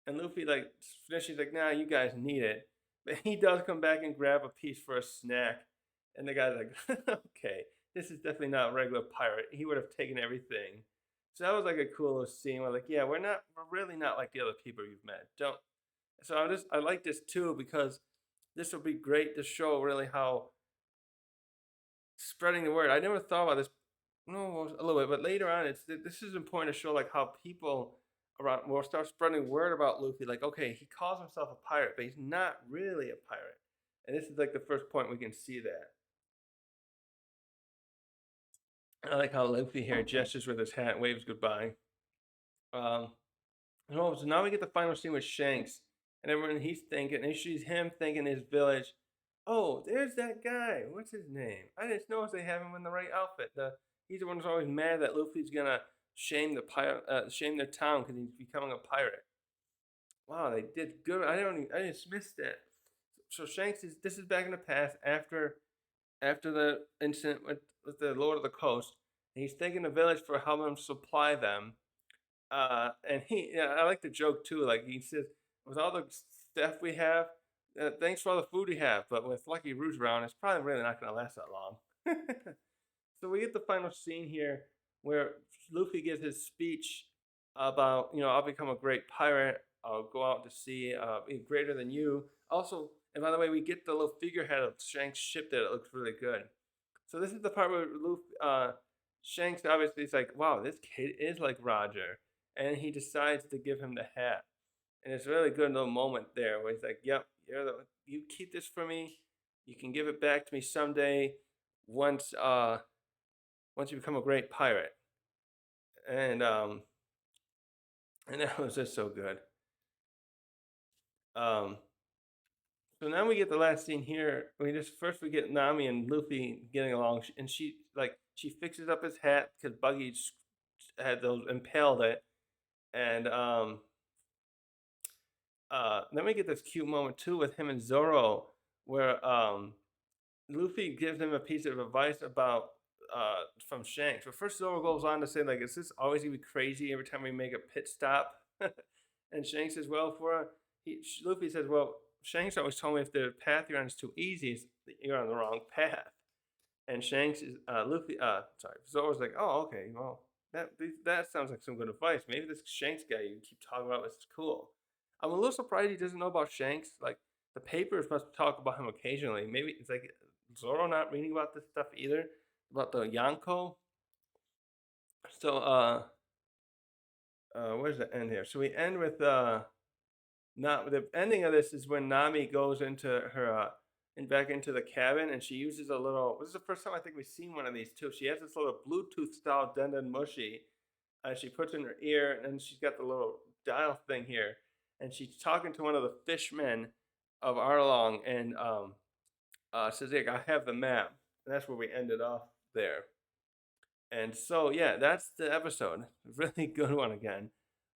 and Luffy like finishes like, "Nah, you guys need it," but he does come back and grab a piece for a snack, and the guy's like, "Okay, this is definitely not a regular pirate. He would have taken everything." So that was like a cool little scene where like, yeah, we're really not like the other people you've met. Don't. So I like this too because this will be great to show really how spreading the word. I never thought about this. No, a little bit, but later on, this is important to show like how people around will start spreading word about Luffy. Like, okay, he calls himself a pirate, but he's not really a pirate. And this is like the first point we can see that. I like how Luffy here gestures with his hat, waves goodbye. Um, so now we get the final scene with Shanks, and everyone he's thinking, and she's him thinking his village. Oh, there's that guy. What's his name? I just noticed they have him in the right outfit. He's the one who's always mad that Luffy's gonna shame their town because he's becoming a pirate. Wow, they did good. I just missed that. So Shanks is this is back in the past after after the incident with the Lord of the Coast. And he's thanking the village for helping him supply them. And yeah, I like the joke too. Like he says, with all the stuff we have, thanks for all the food we have, but with Lucky Rouge around, it's probably really not going to last that long. So we get the final scene here where Luffy gives his speech about, I'll become a great pirate. I'll go out to sea, be greater than you. Also, and by the way, we get the little figurehead of Shanks' ship there that looks really good. So this is the part where Luffy, Shanks obviously is like, wow, this kid is like Roger. And he decides to give him the hat. And it's a really good little moment there where he's like, yep, you keep this for me. You can give it back to me someday once once you become a great pirate. And and that was just so good. Um so now we get the last scene here. We get Nami and Luffy getting along, and she fixes up his hat because Buggy had those impaled it, and then we get this cute moment too with him and Zoro, where Luffy gives him a piece of advice about from Shanks. But first Zoro goes on to say, like, is this always gonna be crazy every time we make a pit stop? And Shanks says, well, Luffy says, well, Shanks always told me if the path you're on is too easy, you're on the wrong path. And Shanks is Zoro's like, oh, okay, well, that sounds like some good advice. Maybe this Shanks guy you keep talking about is cool. I'm a little surprised he doesn't know about Shanks. Like the papers must talk about him occasionally. Maybe it's like Zoro not reading about this stuff either, about the Yonko. So where's the end here? So we end with not the ending of this is when Nami goes into her back into the cabin, and she uses a little. This is the first time I think we've seen one of these too. She has this little Bluetooth style Denden Mushi, she puts in her ear, and she's got the little dial thing here, and she's talking to one of the fishmen of Arlong, and says, "Like, I have the map," and that's where we ended off there. And so yeah, that's the episode. Really good one again.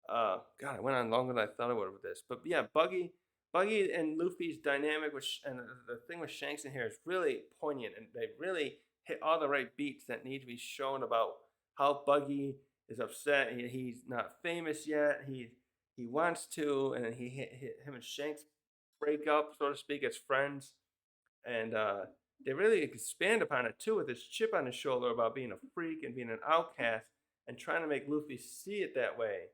God, I went on longer than I thought I would with this, but yeah, Buggy and Luffy's dynamic and the thing with Shanks in here is really poignant, and they really hit all the right beats that need to be shown about how Buggy is upset. He's not famous yet. He wants to, and then him and Shanks break up, so to speak, as friends, and they really expand upon it too with this chip on his shoulder about being a freak and being an outcast and trying to make Luffy see it that way.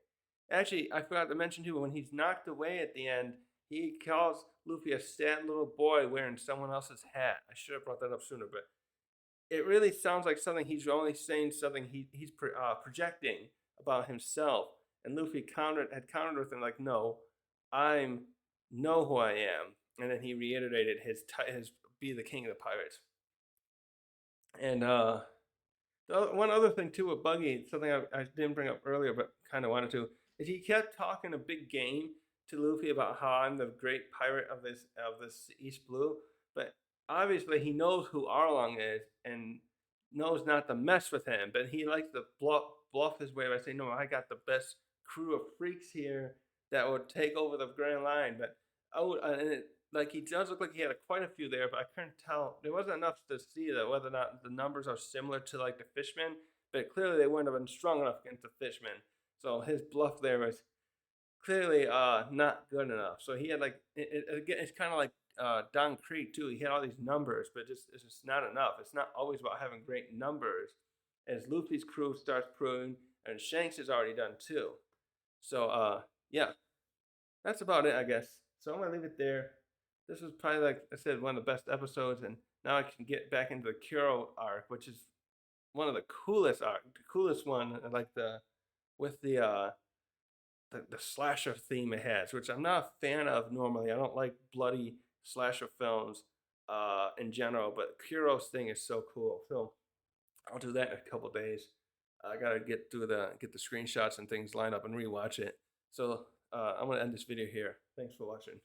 Actually, I forgot to mention too, when he's knocked away at the end, he calls Luffy a sad little boy wearing someone else's hat. I should have brought that up sooner, but it really sounds like something he's only saying something he's projecting about himself. And Luffy had countered with him like, "No, I'm know who I am." And then he reiterated his be the king of the pirates. And one other thing too with Buggy, something I didn't bring up earlier, but kind of wanted to, is he kept talking a big game to Luffy about how I'm the great pirate of this East Blue, but obviously he knows who Arlong is and knows not to mess with him. But he likes to bluff his way by saying, "No, I got the best crew of freaks here that would take over the Grand Line." But like he does look like he had quite a few there, but I couldn't tell. There wasn't enough to see that whether or not the numbers are similar to like the Fishmen, but clearly they wouldn't have been strong enough against the Fishmen. So his bluff there was clearly not good enough. So he had again, it's kind of like Don Creek too. He had all these numbers, but it's just not enough. It's not always about having great numbers, as Luffy's crew starts proving, and Shanks has already done too. So yeah, that's about it, I guess. So I'm gonna leave it there. This was probably, like I said, one of the best episodes, and now I can get back into the Kuro arc, which is one of the coolest one, like the with the slasher theme it has, which I'm not a fan of normally. I don't like bloody slasher films in general, but Kuro's thing is so cool. So I'll do that in a couple days. I gotta get the screenshots and things lined up and rewatch it. So I'm gonna end this video here. Thanks for watching.